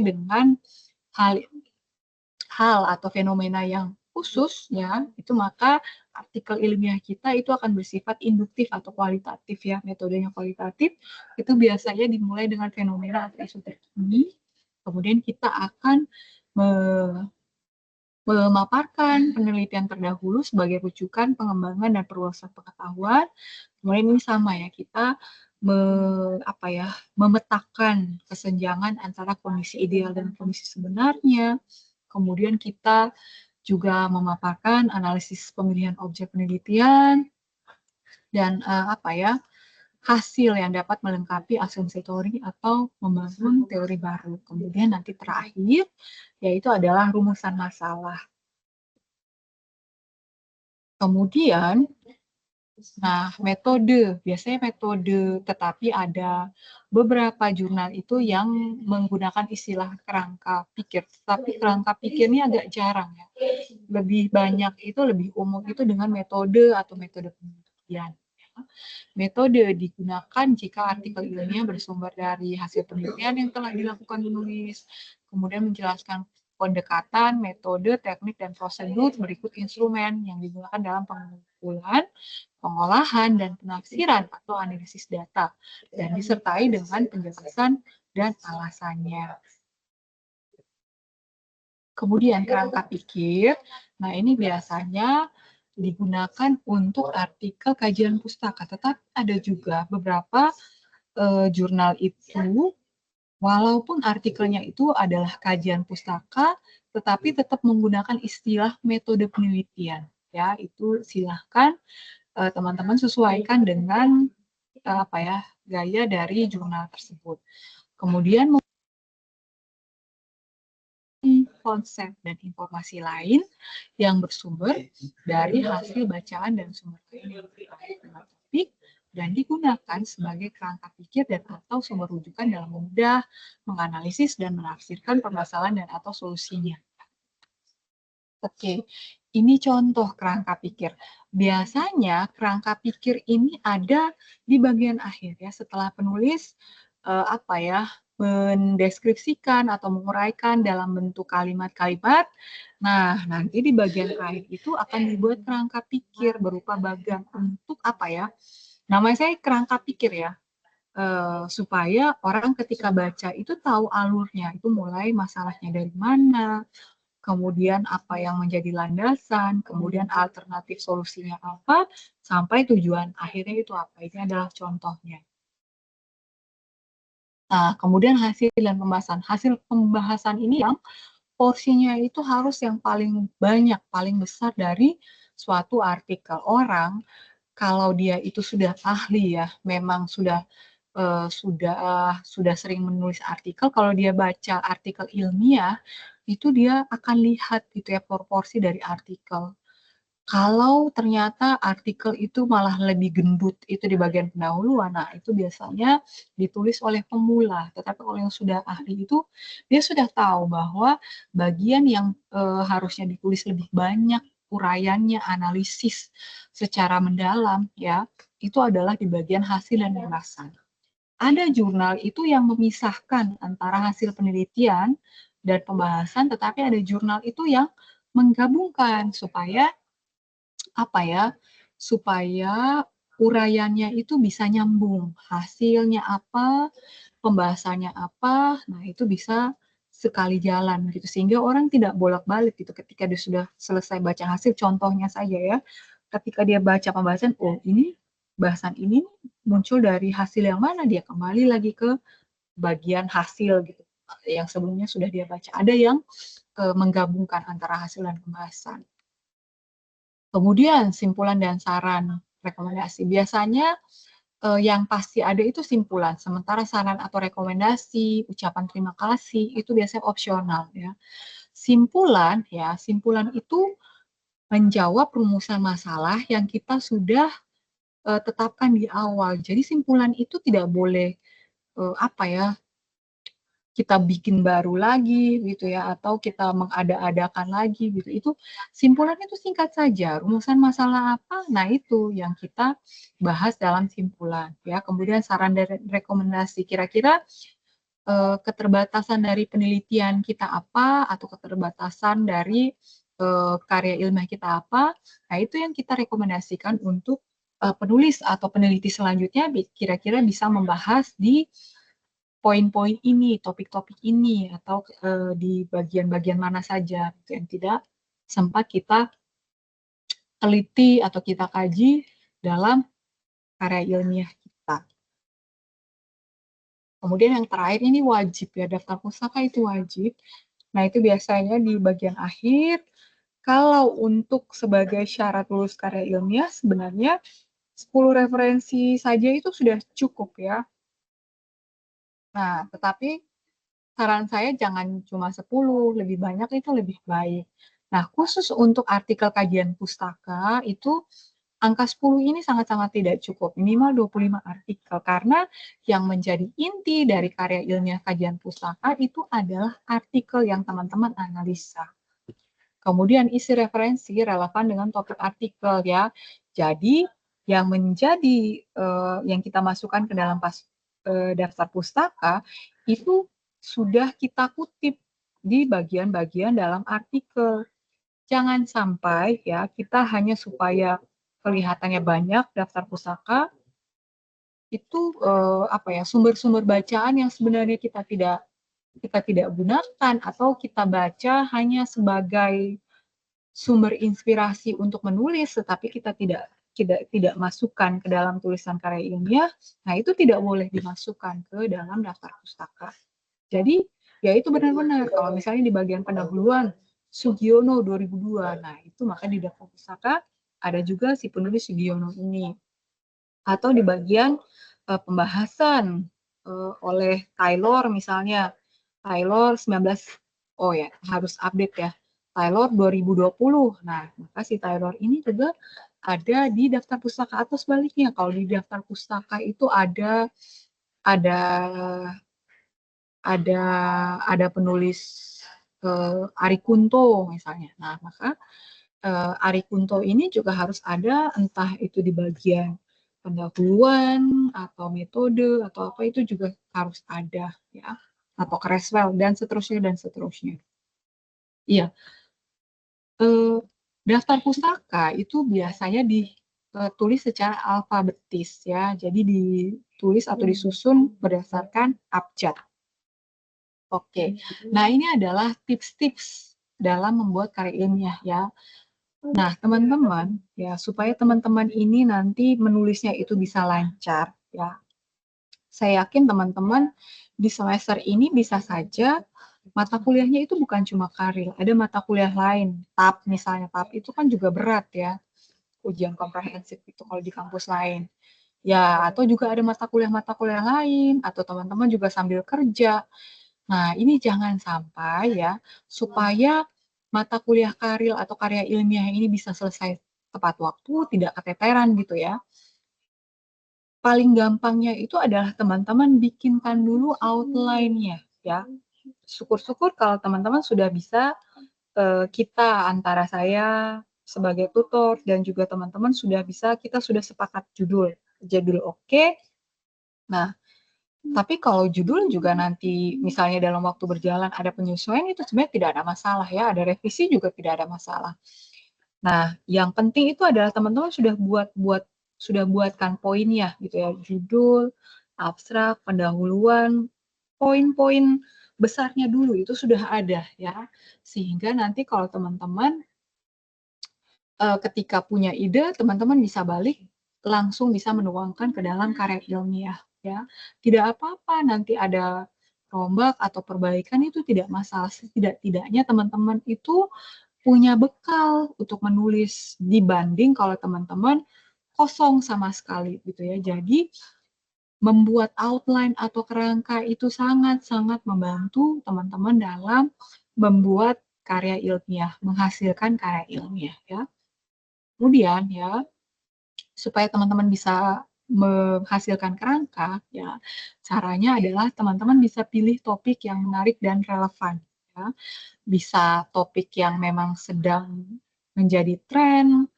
dengan hal atau fenomena yang khusus ya, itu maka artikel ilmiah kita itu akan bersifat induktif atau kualitatif ya. Metodenya kualitatif itu biasanya dimulai dengan fenomena atau isu terkini, kemudian kita akan memaparkan penelitian terdahulu sebagai rujukan pengembangan dan perluasan pengetahuan. Kemudian ini sama ya, kita memetakan kesenjangan antara kondisi ideal dan kondisi sebenarnya. Kemudian kita juga memaparkan analisis pemilihan objek penelitian dan hasil yang dapat melengkapi asumsi teori atau membangun teori baru. Kemudian nanti terakhir yaitu adalah rumusan masalah. Kemudian Nah, metode, biasanya metode, tetapi ada beberapa jurnal itu yang menggunakan istilah kerangka pikir. Tapi kerangka pikir ini agak jarang ya. Lebih banyak itu, lebih umum itu dengan metode atau metode penelitian. Metode digunakan jika artikel ilmiah bersumber dari hasil penelitian yang telah dilakukan penulis, kemudian menjelaskan pendekatan, metode, teknik, dan prosedur berikut instrumen yang digunakan dalam pengumpulan, pengolahan, dan penafsiran atau analisis data, dan disertai dengan penjelasan dan alasannya. Kemudian kerangka pikir, nah ini biasanya digunakan untuk artikel kajian pustaka, tetapi ada juga beberapa jurnal itu, walaupun artikelnya itu adalah kajian pustaka, tetapi tetap menggunakan istilah metode penelitian. Ya, itu silahkan teman-teman sesuaikan dengan apa ya, gaya dari jurnal tersebut. Kemudian konsep dan informasi lain yang bersumber dari hasil bacaan dan sumber lain yang terkait dengan topik dan digunakan sebagai kerangka pikir dan atau sumber rujukan dalam mudah menganalisis dan menafsirkan permasalahan dan atau solusinya. Oke, ini contoh kerangka pikir. Biasanya kerangka pikir ini ada di bagian akhir ya, setelah penulis apa ya, mendeskripsikan atau menguraikan dalam bentuk kalimat-kalimat. Nah, nanti di bagian akhir itu akan dibuat kerangka pikir berupa bagan untuk apa ya? Namanya saya kerangka pikir ya. Supaya orang ketika baca itu tahu alurnya, itu mulai masalahnya dari mana, kemudian apa yang menjadi landasan, kemudian alternatif solusinya apa, sampai tujuan akhirnya itu apa. Ini adalah contohnya. Nah, kemudian hasil dan pembahasan. Hasil pembahasan ini yang porsinya itu harus yang paling banyak, paling besar dari suatu artikel. Orang kalau dia itu sudah ahli ya, memang sudah sering menulis artikel, kalau dia baca artikel ilmiah, itu dia akan lihat gitu ya proporsi dari artikel. Kalau ternyata artikel itu malah lebih gendut itu di bagian pendahuluan, nah itu biasanya ditulis oleh pemula. Tetapi kalau yang sudah ahli itu, dia sudah tahu bahwa bagian yang harusnya ditulis lebih banyak uraiannya, analisis secara mendalam ya, itu adalah di bagian hasil dan ulasan. Ada jurnal itu yang memisahkan antara hasil penelitian dan pembahasan, tetapi ada jurnal itu yang menggabungkan supaya apa ya, supaya uraiannya itu bisa nyambung. Hasilnya apa, pembahasannya apa, nah itu bisa sekali jalan gitu. Sehingga orang tidak bolak-balik gitu ketika dia sudah selesai baca hasil. Contohnya saja ya, ketika dia baca pembahasan, oh ini bahasan ini muncul dari hasil yang mana, dia kembali lagi ke bagian hasil gitu. Yang sebelumnya sudah dia baca. Ada yang menggabungkan antara hasil dan pembahasan. Kemudian simpulan dan saran rekomendasi. Biasanya yang pasti ada itu simpulan, sementara saran atau rekomendasi, ucapan terima kasih itu biasanya opsional ya. Simpulan ya, simpulan itu menjawab rumusan masalah yang kita sudah tetapkan di awal. Jadi simpulan itu tidak boleh apa ya, kita bikin baru lagi gitu ya, atau kita mengada-adakan lagi gitu. Itu simpulannya itu singkat saja, rumusan masalah apa, nah itu yang kita bahas dalam simpulan ya. Kemudian saran dan rekomendasi, kira-kira keterbatasan dari penelitian kita apa, atau keterbatasan dari karya ilmiah kita apa, nah itu yang kita rekomendasikan untuk penulis atau peneliti selanjutnya kira-kira bisa membahas di poin-poin ini, topik-topik ini, atau di bagian-bagian mana saja gitu, yang tidak sempat kita teliti atau kita kaji dalam karya ilmiah kita. Kemudian yang terakhir ini wajib ya, daftar pustaka itu wajib. Nah itu biasanya di bagian akhir. Kalau untuk sebagai syarat lulus karya ilmiah sebenarnya 10 referensi saja itu sudah cukup ya. Nah, tetapi saran saya jangan cuma 10, lebih banyak itu lebih baik. Nah, khusus untuk artikel kajian pustaka itu angka 10 ini sangat-sangat tidak cukup, minimal 25 artikel, karena yang menjadi inti dari karya ilmiah kajian pustaka itu adalah artikel yang teman-teman analisa. Kemudian isi referensi relevan dengan topik artikel ya. Jadi yang menjadi yang kita masukkan ke dalam daftar pustaka itu sudah kita kutip di bagian-bagian dalam artikel. Jangan sampai ya kita hanya supaya kelihatannya banyak daftar pustaka itu sumber-sumber bacaan yang sebenarnya kita tidak gunakan atau kita baca hanya sebagai sumber inspirasi untuk menulis, tetapi kita tidak masukkan ke dalam tulisan karya ilmiah. Nah, itu tidak boleh dimasukkan ke dalam daftar pustaka. Jadi, ya itu benar-benar kalau misalnya di bagian pendahuluan Sugiono 2002, nah itu maka di daftar pustaka ada juga si penulis Sugiono ini. Atau di bagian pembahasan oleh Taylor misalnya, Taylor 19, oh ya harus update ya, Taylor 2020. Nah, maka si Taylor ini juga ada di daftar pustaka atau sebaliknya. Kalau di daftar pustaka itu ada ada ada penulis Ari Kunto misalnya. Nah, maka Ari Kunto ini juga harus ada, entah itu di bagian pendahuluan atau metode atau apa, itu juga harus ada ya, atau Creswell dan seterusnya dan seterusnya. Iya, daftar pustaka itu biasanya ditulis secara alfabetis ya, jadi ditulis atau disusun berdasarkan abjad. Oke, nah ini adalah tips-tips dalam membuat karya ilmiah ya. Nah, teman-teman, ya supaya teman-teman ini nanti menulisnya itu bisa lancar, ya. Saya yakin teman-teman di semester ini bisa saja mata kuliahnya itu bukan cuma karya, ada mata kuliah lain, TAP misalnya, TAP itu kan juga berat ya, ujian komprehensif itu kalau di kampus lain. Ya, atau juga ada mata kuliah lain, atau teman-teman juga sambil kerja. Nah, ini jangan sampai ya, supaya mata kuliah karya atau karya ilmiah ini bisa selesai tepat waktu, tidak keteteran gitu ya. Paling gampangnya itu adalah teman-teman bikinkan dulu outline-nya ya. Syukur-syukur kalau teman-teman sudah bisa, kita antara saya sebagai tutor dan juga teman-teman sudah bisa, kita sudah sepakat judul oke. Nah, tapi kalau judul juga nanti misalnya dalam waktu berjalan ada penyesuaian, itu sebenarnya tidak ada masalah ya, ada revisi juga tidak ada masalah. Nah, yang penting itu adalah teman-teman sudah buatkan poinnya gitu ya, judul, abstrak, pendahuluan, poin-poin besarnya dulu itu sudah ada ya. Sehingga nanti kalau teman-teman ketika punya ide, teman-teman bisa balik langsung bisa menuangkan ke dalam karya ilmiah ya. Tidak apa-apa nanti ada rombak atau perbaikan, itu tidak masalah. Setidak-tidaknya teman-teman itu punya bekal untuk menulis dibanding kalau teman-teman kosong sama sekali gitu ya. Jadi membuat outline atau kerangka itu sangat-sangat membantu teman-teman dalam membuat karya ilmiah, menghasilkan karya ilmiah ya. Kemudian ya, supaya teman-teman bisa menghasilkan kerangka, ya caranya adalah teman-teman bisa pilih topik yang menarik dan relevan. Ya. Bisa topik yang memang sedang menjadi tren,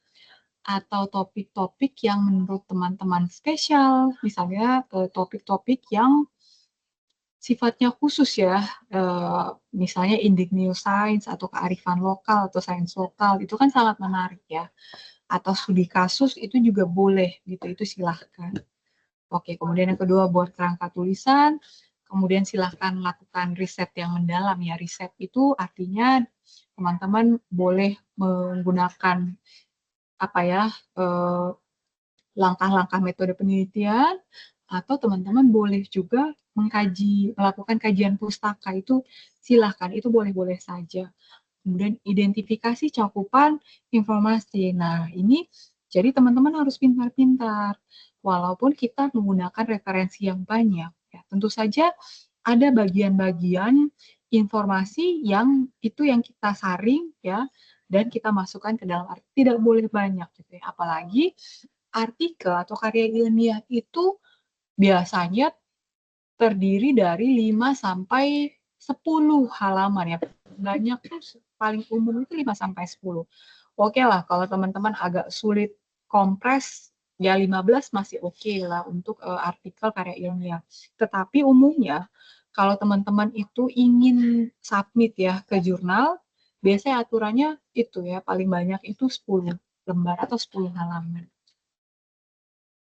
atau topik-topik yang menurut teman-teman spesial, misalnya topik-topik yang sifatnya khusus ya, misalnya indigenous science atau kearifan lokal atau sains lokal, itu kan sangat menarik ya. Atau studi kasus itu juga boleh gitu, itu silahkan. Oke, kemudian yang kedua buat kerangka tulisan, kemudian silahkan lakukan riset yang mendalam ya. Riset itu artinya teman-teman boleh menggunakan apa ya, langkah-langkah metode penelitian, atau teman-teman boleh juga melakukan kajian pustaka, itu silahkan, itu boleh-boleh saja. Kemudian identifikasi cakupan informasi. Nah, ini jadi teman-teman harus pintar-pintar. Walaupun kita menggunakan referensi yang banyak, ya, tentu saja ada bagian-bagian informasi yang itu yang kita saring ya dan kita masukkan ke dalam artikel. Tidak boleh banyak gitu ya. Apalagi artikel atau karya ilmiah itu biasanya terdiri dari 5 sampai 10 halaman ya. Banyak tuh paling umum itu 5 sampai 10. Oke lah kalau teman-teman agak sulit kompres ya 15 masih oke lah untuk artikel karya ilmiah. Tetapi umumnya kalau teman-teman itu ingin submit ya ke jurnal, biasanya aturannya itu ya paling banyak itu 10 lembar atau 10 halaman.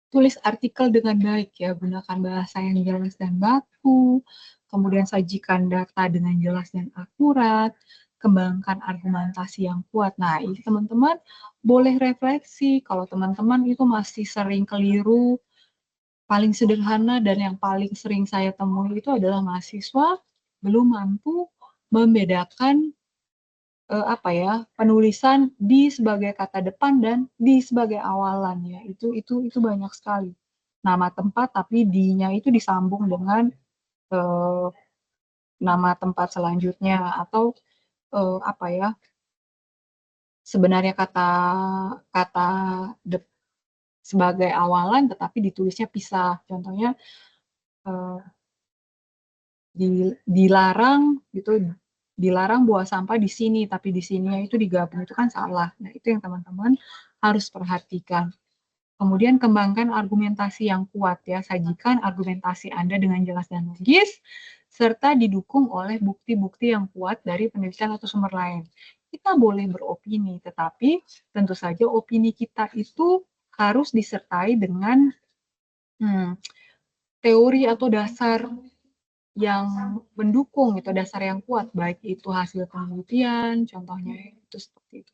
Tulis artikel dengan baik ya, gunakan bahasa yang jelas dan baku, kemudian sajikan data dengan jelas dan akurat, kembangkan argumentasi yang kuat. Nah, ini teman-teman boleh refleksi kalau teman-teman itu masih sering keliru. Paling sederhana dan yang paling sering saya temui itu adalah mahasiswa belum mampu membedakan penulisan di sebagai kata depan dan di sebagai awalan ya. Itu banyak sekali. Nama tempat tapi di-nya itu disambung dengan nama tempat selanjutnya atau sebenarnya kata sebagai awalan tetapi ditulisnya pisah. Contohnya dilarang gitu, dilarang buang sampah di sini tapi di sininya itu digabung, itu kan salah. Nah, itu yang teman-teman harus perhatikan. Kemudian kembangkan argumentasi yang kuat ya, sajikan argumentasi Anda dengan jelas dan logis, serta didukung oleh bukti-bukti yang kuat dari penelitian atau sumber lain. Kita boleh beropini, tetapi tentu saja opini kita itu harus disertai dengan teori atau dasar yang mendukung gitu, dasar yang kuat, baik itu hasil penelitian, contohnya itu seperti itu.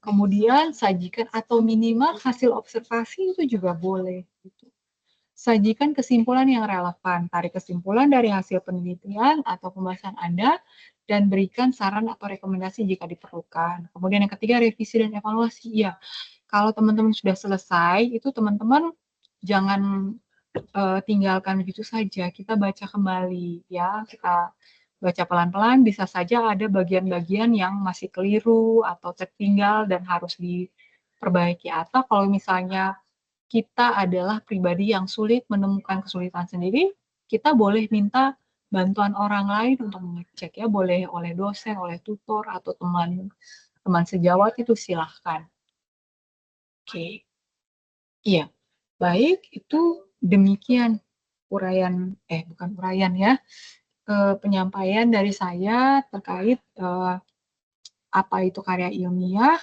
Kemudian sajikan atau minimal hasil observasi itu juga boleh. Gitu. Sajikan kesimpulan yang relevan, tarik kesimpulan dari hasil penelitian atau pembahasan Anda, dan berikan saran atau rekomendasi jika diperlukan. Kemudian yang ketiga, revisi dan evaluasi. Ya, kalau teman-teman sudah selesai, itu teman-teman jangan tinggalkan begitu saja. Kita baca kembali, ya. Kita baca pelan-pelan, bisa saja ada bagian-bagian yang masih keliru atau tertinggal dan harus diperbaiki. Atau kalau misalnya kita adalah pribadi yang sulit menemukan kesulitan sendiri, kita boleh minta bantuan orang lain untuk mengecek ya, boleh oleh dosen, oleh tutor atau teman sejawat itu silahkan. Oke, iya, baik itu demikian bukan uraian ya, penyampaian dari saya terkait apa itu karya ilmiah.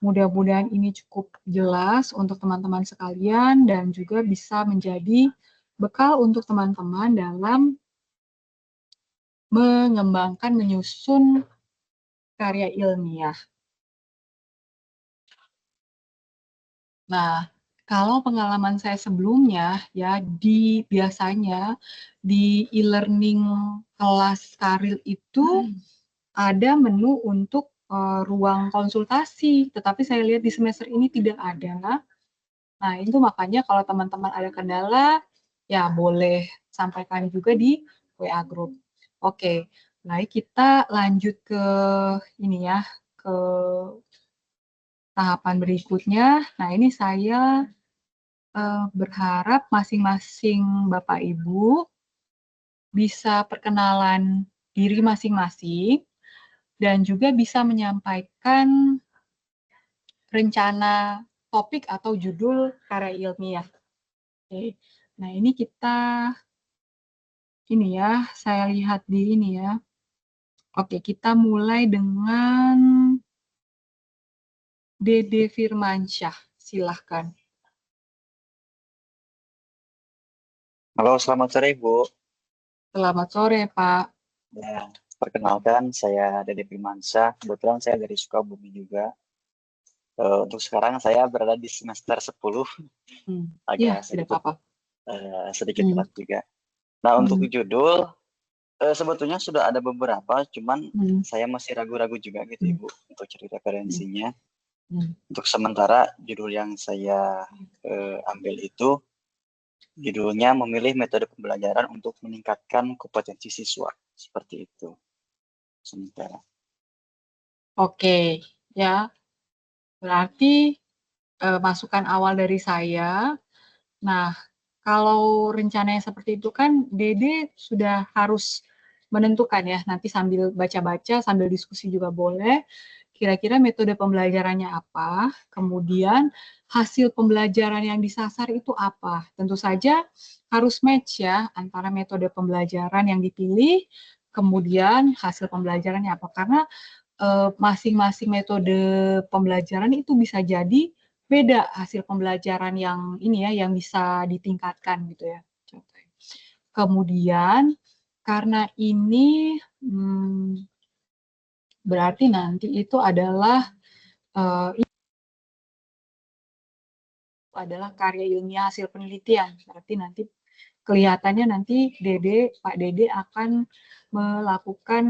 Mudah-mudahan ini cukup jelas untuk teman-teman sekalian dan juga bisa menjadi bekal untuk teman-teman dalam mengembangkan, menyusun karya ilmiah. Nah, kalau pengalaman saya sebelumnya ya biasanya di e-learning kelas Karil itu ada menu untuk ruang konsultasi, tetapi saya lihat di semester ini tidak ada. Nah, itu makanya kalau teman-teman ada kendala, ya boleh sampaikan juga di WA Group. Oke, baik kita lanjut ke ini ya, ke tahapan berikutnya. Nah, ini saya berharap masing-masing Bapak Ibu bisa perkenalan diri masing-masing dan juga bisa menyampaikan rencana topik atau judul karya ilmiah. Oke. Nah, ini saya lihat di ini ya. Oke, kita mulai dengan Dede Firmansyah. Silahkan. Halo, selamat sore, Bu. Selamat sore, Pak. Ya, perkenalkan, saya Dede Firmansyah. Kebetulan saya dari Sukabumi juga. Untuk sekarang saya berada di semester 10. Ya, Agak tidak apa-apa. sedikit telat juga. Nah, untuk judul, sebetulnya sudah ada beberapa, cuman saya masih ragu-ragu juga gitu, Ibu, untuk cari referensinya. Untuk sementara, judul yang saya ambil itu, judulnya memilih metode pembelajaran untuk meningkatkan kompetensi siswa. Seperti itu. Sementara. Oke, ya. Berarti masukan awal dari saya. Nah, kalau rencananya seperti itu kan Dede sudah harus menentukan ya, nanti sambil baca-baca, sambil diskusi juga boleh, kira-kira metode pembelajarannya apa, kemudian hasil pembelajaran yang disasar itu apa. Tentu saja harus match ya antara metode pembelajaran yang dipilih, kemudian hasil pembelajarannya apa. Karena masing-masing metode pembelajaran itu bisa jadi beda hasil pembelajaran yang ini ya, yang bisa ditingkatkan gitu ya. Kemudian karena ini berarti nanti itu adalah karya ilmiah hasil penelitian. Berarti nanti kelihatannya nanti Pak Dede akan melakukan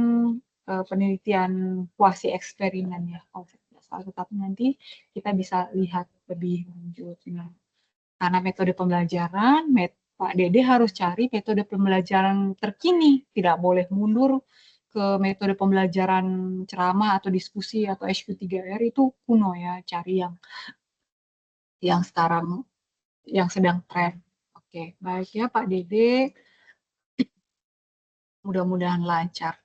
penelitian kuasi eksperimen ya, konsep dasar. Tetapi nanti kita bisa lihat lebih lanjut. Karena metode pembelajaran, Pak Dede harus cari metode pembelajaran terkini, tidak boleh mundur ke metode pembelajaran ceramah atau diskusi atau HQ3R itu kuno ya, cari yang sekarang yang sedang tren. Oke, baik ya Pak Dede. Mudah-mudahan lancar.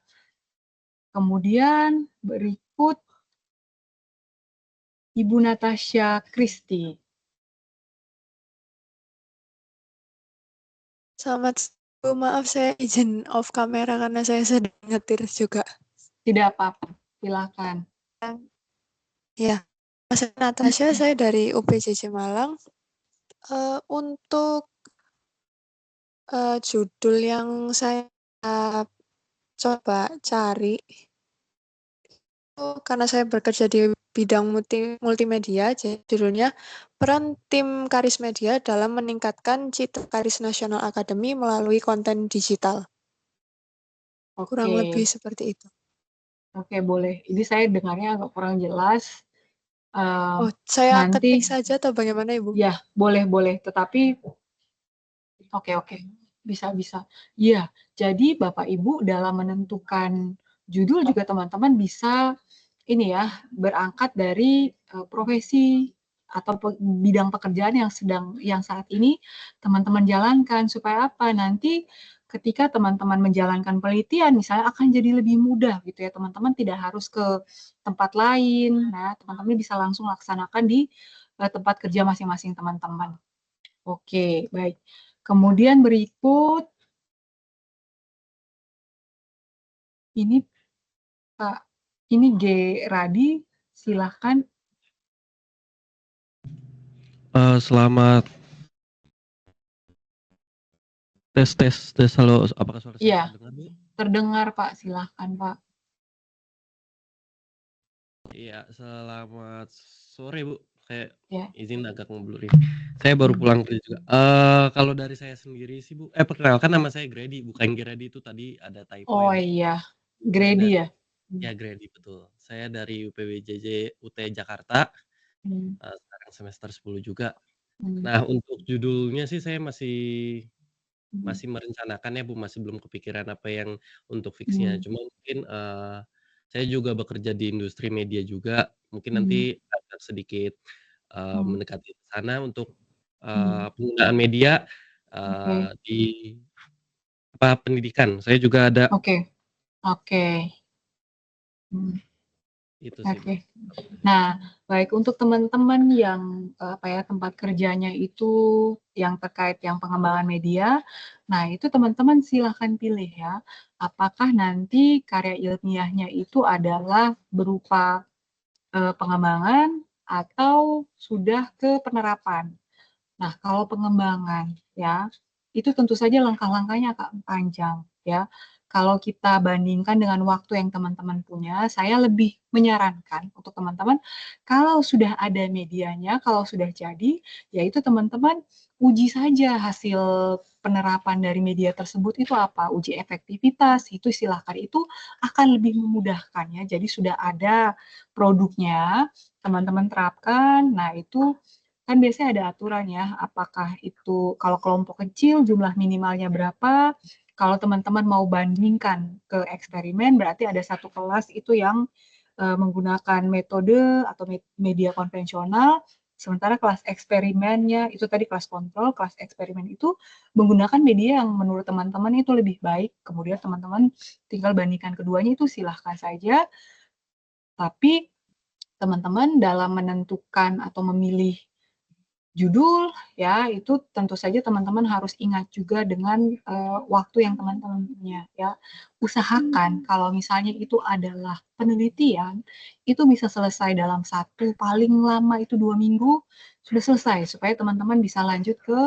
Kemudian berikut Ibu Natasha Kristi. Selamat siang, maaf saya izin off kamera karena saya sedang nyetir juga. Tidak apa-apa, silakan. Ya, saya Natasha, saya dari UPJJ Malang. Untuk judul yang saya coba cari, karena saya bekerja di bidang multimedia, jadi judulnya Peran Tim Karis Media dalam Meningkatkan Citra Karis Nasional Akademi Melalui Konten Digital. Kurang lebih seperti itu. Oke, boleh. Ini saya dengarnya agak kurang jelas. Saya nanti ketik saja atau bagaimana, Ibu? Ya, boleh. Tetapi, oke. Bisa. Iya, jadi Bapak Ibu dalam menentukan judul juga teman-teman bisa ini ya, berangkat dari profesi atau bidang pekerjaan yang saat ini teman-teman jalankan, supaya apa? Nanti ketika teman-teman menjalankan penelitian misalnya akan jadi lebih mudah gitu ya, teman-teman tidak harus ke tempat lain. Nah, teman-teman bisa langsung laksanakan di tempat kerja masing-masing teman-teman. Oke, baik. Kemudian berikut ini Pak, ini G. Radi, silahkan. Selamat tes. Halo, apakah suara saya Iya, terdengar, Bu? terdengar Pak, silahkan Pak. Iya, selamat sore, Bu. Saya Ya. izin agak ngeblurin. Saya baru pulang kerja juga. Kalau dari saya sendiri sih, Bu, perkenalkan nama saya Grady, bukan Grady, itu tadi ada typo Oh ya, Bu. iya, Grady ya? Ya, Grady, betul. Saya dari UPWJJ UT Jakarta, sekarang semester 10 juga. Nah, untuk judulnya sih saya masih merencanakan ya, Bu, masih belum kepikiran apa yang untuk fix-nya. Cuma mungkin saya juga bekerja di industri media juga, mungkin nanti agak sedikit mendekati ke sana untuk penggunaan media di pendidikan. Saya juga ada. Oke. Itu sih, Bu. Oke. Nah, baik untuk teman-teman yang tempat kerjanya itu yang terkait yang pengembangan media, nah itu teman-teman silahkan pilih ya, apakah nanti karya ilmiahnya itu adalah berupa pengembangan atau sudah ke penerapan. Nah, kalau pengembangan ya, itu tentu saja langkah-langkahnya agak panjang ya. Kalau kita bandingkan dengan waktu yang teman-teman punya, saya lebih menyarankan untuk teman-teman kalau sudah ada medianya, kalau sudah jadi, yaitu teman-teman uji saja hasil penerapan dari media tersebut itu apa, uji efektivitas, itu silahkan, itu akan lebih memudahkan ya. Jadi sudah ada produknya, teman-teman terapkan, nah itu kan biasanya ada aturan ya, apakah itu kalau kelompok kecil jumlah minimalnya berapa, kalau teman-teman mau bandingkan ke eksperimen berarti ada satu kelas itu yang menggunakan metode atau media konvensional, sementara kelas eksperimennya itu tadi kelas kontrol, kelas eksperimen itu menggunakan media yang menurut teman-teman itu lebih baik. Kemudian teman-teman tinggal bandingkan keduanya, itu silahkan saja. Tapi teman-teman dalam menentukan atau memilih judul ya, itu tentu saja teman-teman harus ingat juga dengan waktu yang teman-teman punya ya. Usahakan kalau misalnya itu adalah penelitian, itu bisa selesai dalam 1, paling lama itu 2 minggu sudah selesai, supaya teman-teman bisa lanjut ke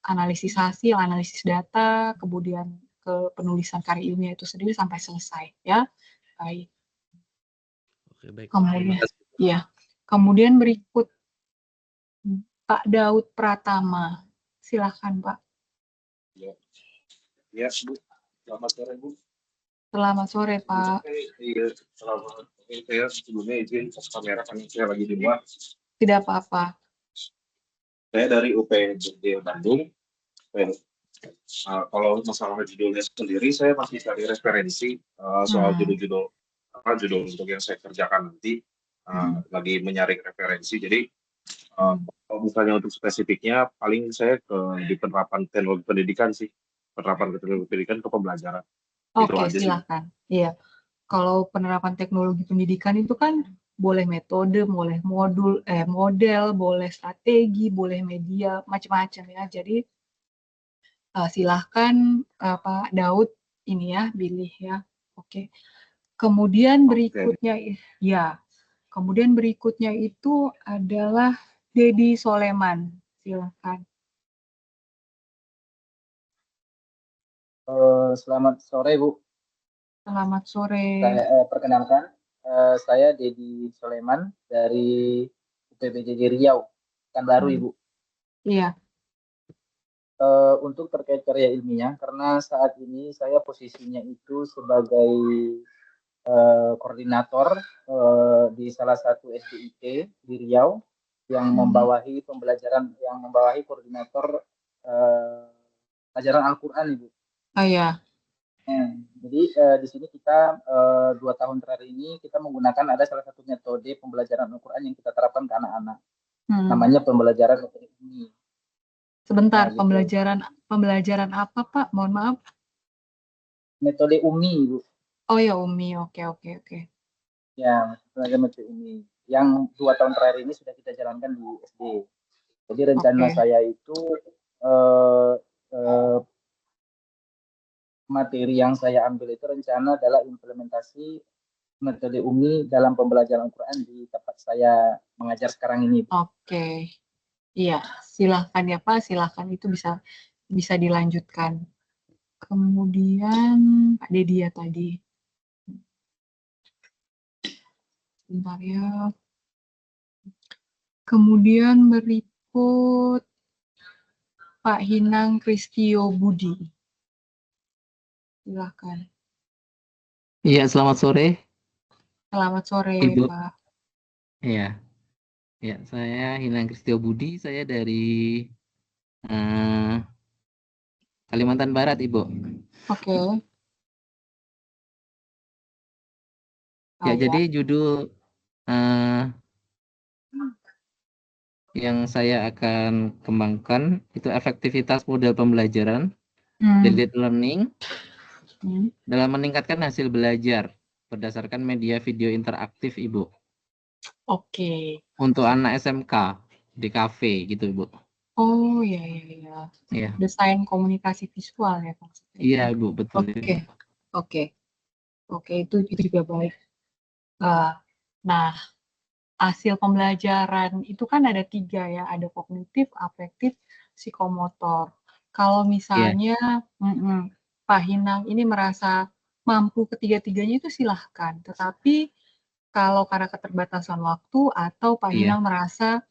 analisis hasil, analisis data, kemudian ke penulisan karya ilmiah itu sendiri sampai selesai ya. Baik. Oke, baik. Kemudian ya. Kemudian berikut Pak Daud Pratama. Silakan, Pak. Ya, Bu. Selamat sore, Bu. Selamat sore, Pak. Iya, selamat. Saya sebelumnya izin kamera karena saya lagi di luar. Tidak apa-apa. Saya dari UPJ Bandung. Kalau masalah judulnya sendiri, saya masih cari referensi soal judul-judul untuk yang saya kerjakan nanti. Lagi menyaring referensi. Jadi kalau misalnya untuk spesifiknya, paling saya di penerapan teknologi pendidikan sih. Penerapan teknologi pendidikan ke pembelajaran. Oke, silakan. Iya. Kalau penerapan teknologi pendidikan itu kan boleh metode, boleh model, boleh strategi, boleh media, macam-macam ya. Jadi silahkan Pak Daud ini ya, pilih ya. Oke. Kemudian berikutnya ya. Kemudian berikutnya itu adalah Dedi Soleman. Silakan. Selamat sore, Bu. Selamat sore. Saya perkenalkan, saya Dedi Soleman dari UPBJJ Riau, Pekanbaru, Ibu. Iya. Untuk terkait karya ilmiah, karena saat ini saya posisinya itu sebagai koordinator di salah satu SDIT di Riau yang membawahi pembelajaran, yang membawahi koordinator pelajaran Al-Quran, Ibu. Oh ya. Jadi di sini kita 2 tahun terakhir ini kita menggunakan ada salah satu metode pembelajaran Al-Quran yang kita terapkan ke anak-anak. Namanya pembelajaran metode UMI. Sebentar, gitu. Pembelajaran apa, Pak? Mohon maaf. Metode UMI, Bu. Oh ya, UMI. Oke. Ya, pembelajaran metode UMI. Yang 2 tahun terakhir ini sudah kita jalankan di SD. Jadi rencana saya itu materi yang saya ambil itu rencana adalah implementasi metode UMI dalam pembelajaran Al-Quran di tempat saya mengajar sekarang ini. Oke. Iya, silahkan ya Pak, silahkan itu bisa dilanjutkan. Kemudian Pak Dedi ya tadi. Bentar ya. Kemudian berikut Pak Hinang Kristio Budi. Silahkan. Iya, selamat sore. Selamat sore, Ibu. Pak. Iya. Ya, saya Hinang Kristio Budi, saya dari Kalimantan Barat, Ibu. Oke. Ya, jadi judul yang saya akan kembangkan itu efektivitas model pembelajaran blended learning dalam meningkatkan hasil belajar berdasarkan media video interaktif, Ibu. Oke. Untuk anak SMK di kafe gitu, Ibu. Oh iya. Desain komunikasi visual ya Pak. Iya, Ibu, betul. Oke, itu juga baik. Nah, hasil pembelajaran itu kan ada 3 ya, ada kognitif, afektif, psikomotor. Kalau misalnya Pak Hinang ini merasa mampu ketiga-tiganya itu silahkan, tetapi kalau karena keterbatasan waktu atau Pak Hinang merasa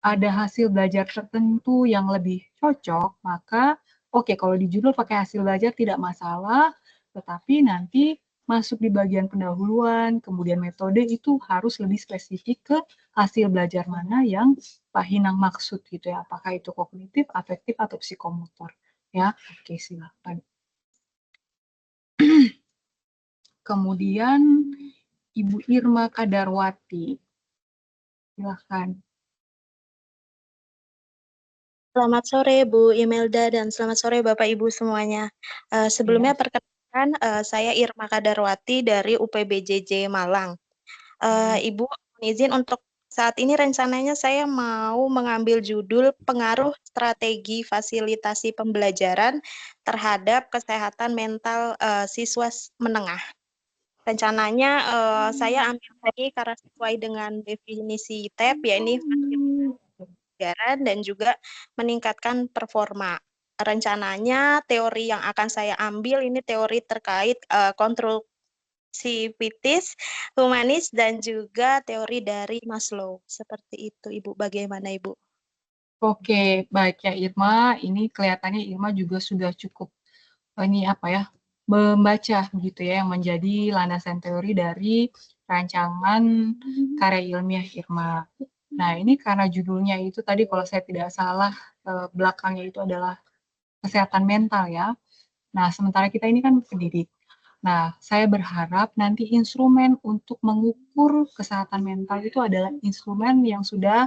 ada hasil belajar tertentu yang lebih cocok, maka kalau di judul pakai hasil belajar tidak masalah, tetapi nanti masuk di bagian pendahuluan, kemudian metode itu harus lebih spesifik ke hasil belajar mana yang Pak Hinang maksud gitu ya, apakah itu kognitif, afektif, atau psikomotor. Ya, oke, silakan. Kemudian Ibu Irma Kadarwati. Silahkan. Selamat sore Bu Imelda dan selamat sore Bapak Ibu semuanya. Sebelumnya perkenalkan saya Irma Kadarwati dari UPBJJ Malang. Ibu izin untuk saat ini rencananya saya mau mengambil judul pengaruh strategi fasilitasi pembelajaran terhadap kesehatan mental siswa menengah. Rencananya saya ambil ini karena sesuai dengan definisi TEP, yaitu pembelajaran dan juga meningkatkan performa. Rencananya teori yang akan saya ambil ini teori terkait konstruksivitas, humanis, dan juga teori dari Maslow. Seperti itu, Ibu. Bagaimana, Ibu? Oke, baik ya Irma. Ini kelihatannya Irma juga sudah cukup membaca begitu ya, yang menjadi landasan teori dari rancangan karya ilmiah Irma. Nah, ini karena judulnya itu tadi kalau saya tidak salah belakangnya itu adalah kesehatan mental ya. Nah, sementara kita ini kan pendidik. Nah, saya berharap nanti instrumen untuk mengukur kesehatan mental itu adalah instrumen yang sudah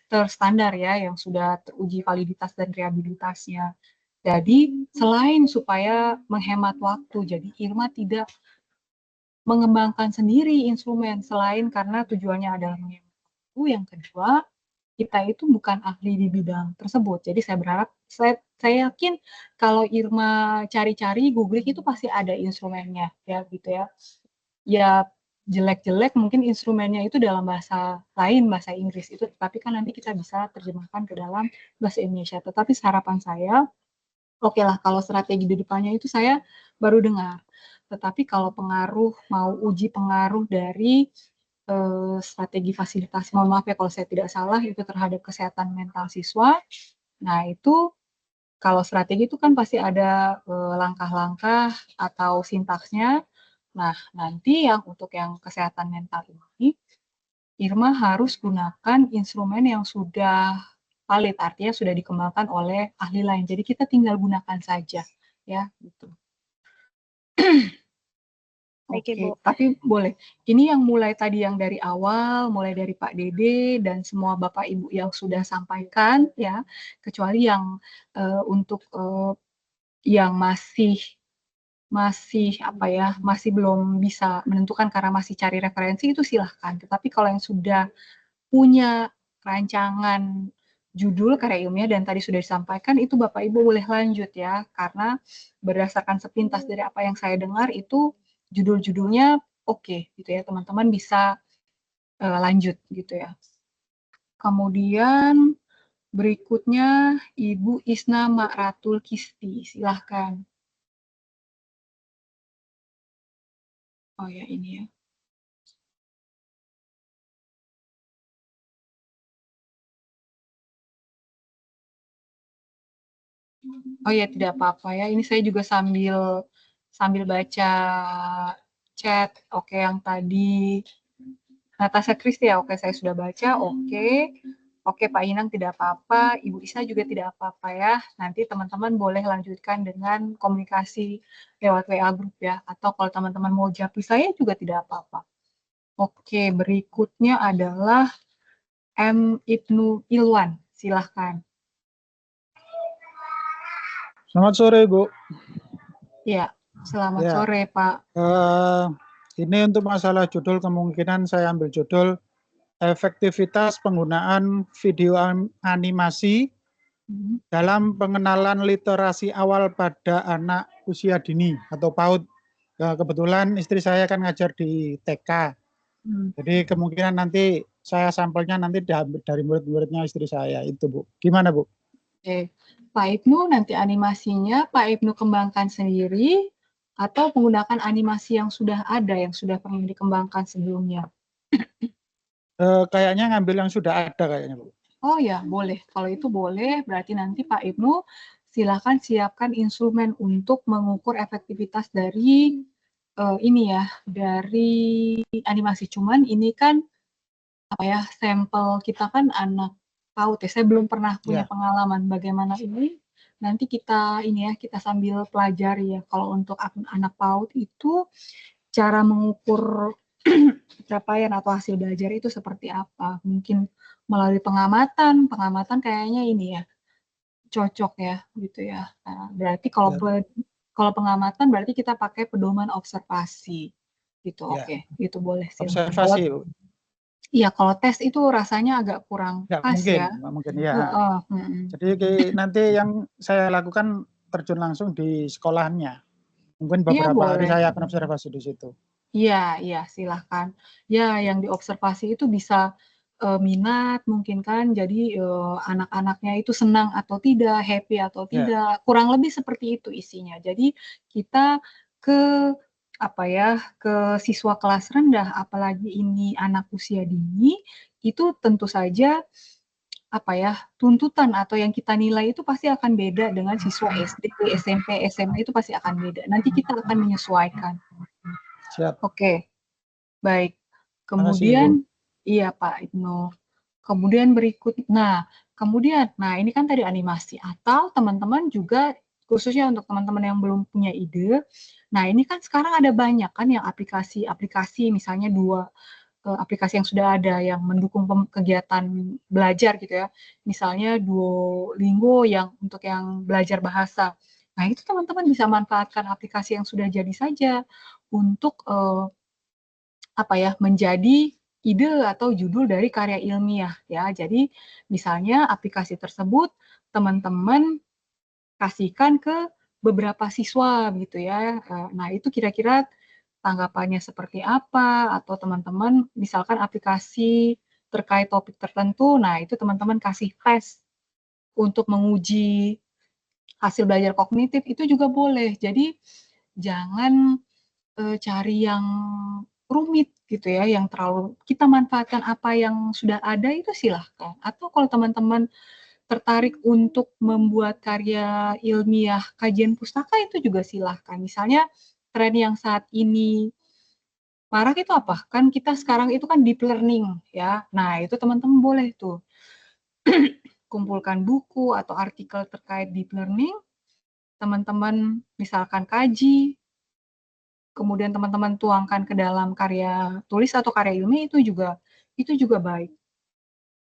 terstandar ya, yang sudah teruji validitas dan reliabilitasnya. Jadi, selain supaya menghemat waktu, jadi Irma tidak mengembangkan sendiri instrumen, selain karena tujuannya adalah menghemat waktu. Yang kedua, kita itu bukan ahli di bidang tersebut. Jadi saya berharap, saya yakin kalau Irma cari-cari, googling itu pasti ada instrumennya, ya gitu ya. Ya jelek-jelek mungkin instrumennya itu dalam bahasa lain, bahasa Inggris itu, tapi kan nanti kita bisa terjemahkan ke dalam bahasa Indonesia. Tetapi harapan saya, oke lah kalau strategi di depannya itu saya baru dengar. Tetapi kalau pengaruh, mau uji pengaruh dari strategi fasilitasi, mohon maaf ya kalau saya tidak salah, itu terhadap kesehatan mental siswa. Nah itu, kalau strategi itu kan pasti ada langkah-langkah atau sintaksnya. Nah nanti yang untuk yang kesehatan mental ini, Irma harus gunakan instrumen yang sudah valid, artinya sudah dikembangkan oleh ahli lain. Jadi kita tinggal gunakan saja, ya gitu. Oke, tapi boleh. Ini yang mulai tadi yang dari awal, mulai dari Pak Dede dan semua Bapak Ibu yang sudah sampaikan, ya, kecuali yang untuk yang masih belum bisa menentukan karena masih cari referensi itu silahkan. Tetapi kalau yang sudah punya rancangan judul karya ilmiah dan tadi sudah disampaikan, itu Bapak Ibu boleh lanjut ya, karena berdasarkan sepintas dari apa yang saya dengar itu judul-judulnya oke, gitu ya, teman-teman bisa lanjut gitu ya. Kemudian berikutnya Ibu Isna Makratul Kisti, silahkan. Oh ya, ini ya. Oh ya, tidak apa-apa ya. Ini saya juga sambil baca chat. Oke, yang tadi Natasha Kristi ya. Oke, saya sudah baca. Oke, Pak Inang tidak apa-apa. Ibu Isna juga tidak apa-apa ya. Nanti teman-teman boleh lanjutkan dengan komunikasi lewat WA group ya. Atau kalau teman-teman mau japri saya juga tidak apa-apa. Oke, berikutnya adalah M. Ibnu Ilwan. Silahkan. Selamat sore, Bu. Ya, selamat sore, Pak. Ini untuk masalah judul, kemungkinan saya ambil judul efektivitas penggunaan video animasi dalam pengenalan literasi awal pada anak usia dini atau PAUD. Kebetulan istri saya kan ngajar di TK. Jadi kemungkinan nanti saya sampelnya nanti dari murid-muridnya istri saya itu, Bu. Gimana, Bu? Oke, Pak Ibnu nanti animasinya Pak Ibnu kembangkan sendiri atau menggunakan animasi yang sudah ada, yang sudah pernah dikembangkan sebelumnya? Kayaknya ngambil yang sudah ada kayaknya, Bu. Oh ya, boleh. Kalau itu boleh, berarti nanti Pak Ibnu silakan siapkan instrumen untuk mengukur efektivitas dari ini ya, dari animasi. Cuman ini kan sampel kita kan anak PAUD ya. Saya belum pernah punya pengalaman bagaimana ini. Nanti kita kita sambil pelajari ya. Kalau untuk anak PAUD itu cara mengukur capaian atau hasil belajar itu seperti apa. Mungkin melalui pengamatan kayaknya ini ya, cocok ya, gitu ya. Nah, berarti kalau pengamatan berarti kita pakai pedoman observasi, gitu. Ya. Oke, itu boleh sih. Observasi. Iya, kalau tes itu rasanya agak kurang pas ya. Mungkin ya. Jadi nanti yang saya lakukan terjun langsung di sekolahnya. Mungkin beberapa hari saya akan observasi di situ. Iya, silahkan. Ya, yang diobservasi itu bisa minat mungkin kan, jadi anak-anaknya itu senang atau tidak, happy atau tidak, kurang lebih seperti itu isinya. Jadi kita ke siswa kelas rendah, apalagi ini anak usia dini, itu tentu saja tuntutan atau yang kita nilai itu pasti akan beda dengan siswa SD, SMP, SMA itu pasti akan beda. Nanti kita akan menyesuaikan. Siap. Oke, baik. Kemudian, iya Pak Ibnu. Kemudian ini kan tadi animasi, atau teman-teman juga khususnya untuk teman-teman yang belum punya ide. Nah, ini kan sekarang ada banyak kan yang aplikasi, misalnya 2 aplikasi yang sudah ada yang mendukung kegiatan belajar gitu ya. Misalnya Duolingo yang untuk yang belajar bahasa. Nah, itu teman-teman bisa manfaatkan aplikasi yang sudah jadi saja untuk menjadi ide atau judul dari karya ilmiah ya. Jadi misalnya aplikasi tersebut teman-teman kasihkan ke beberapa siswa gitu ya. Nah, itu kira-kira tanggapannya seperti apa, atau teman-teman misalkan aplikasi terkait topik tertentu, nah itu teman-teman kasih tes untuk menguji hasil belajar kognitif, itu juga boleh. Jadi jangan cari yang rumit gitu ya, yang terlalu, kita manfaatkan apa yang sudah ada itu silahkan. Atau kalau teman-teman tertarik untuk membuat karya ilmiah kajian pustaka itu juga silahkan. Misalnya tren yang saat ini marak itu apa? Kan kita sekarang itu kan deep learning ya. Nah, itu teman-teman boleh tuh kumpulkan buku atau artikel terkait deep learning, teman-teman misalkan kaji, kemudian teman-teman tuangkan ke dalam karya tulis atau karya ilmiah, itu juga baik.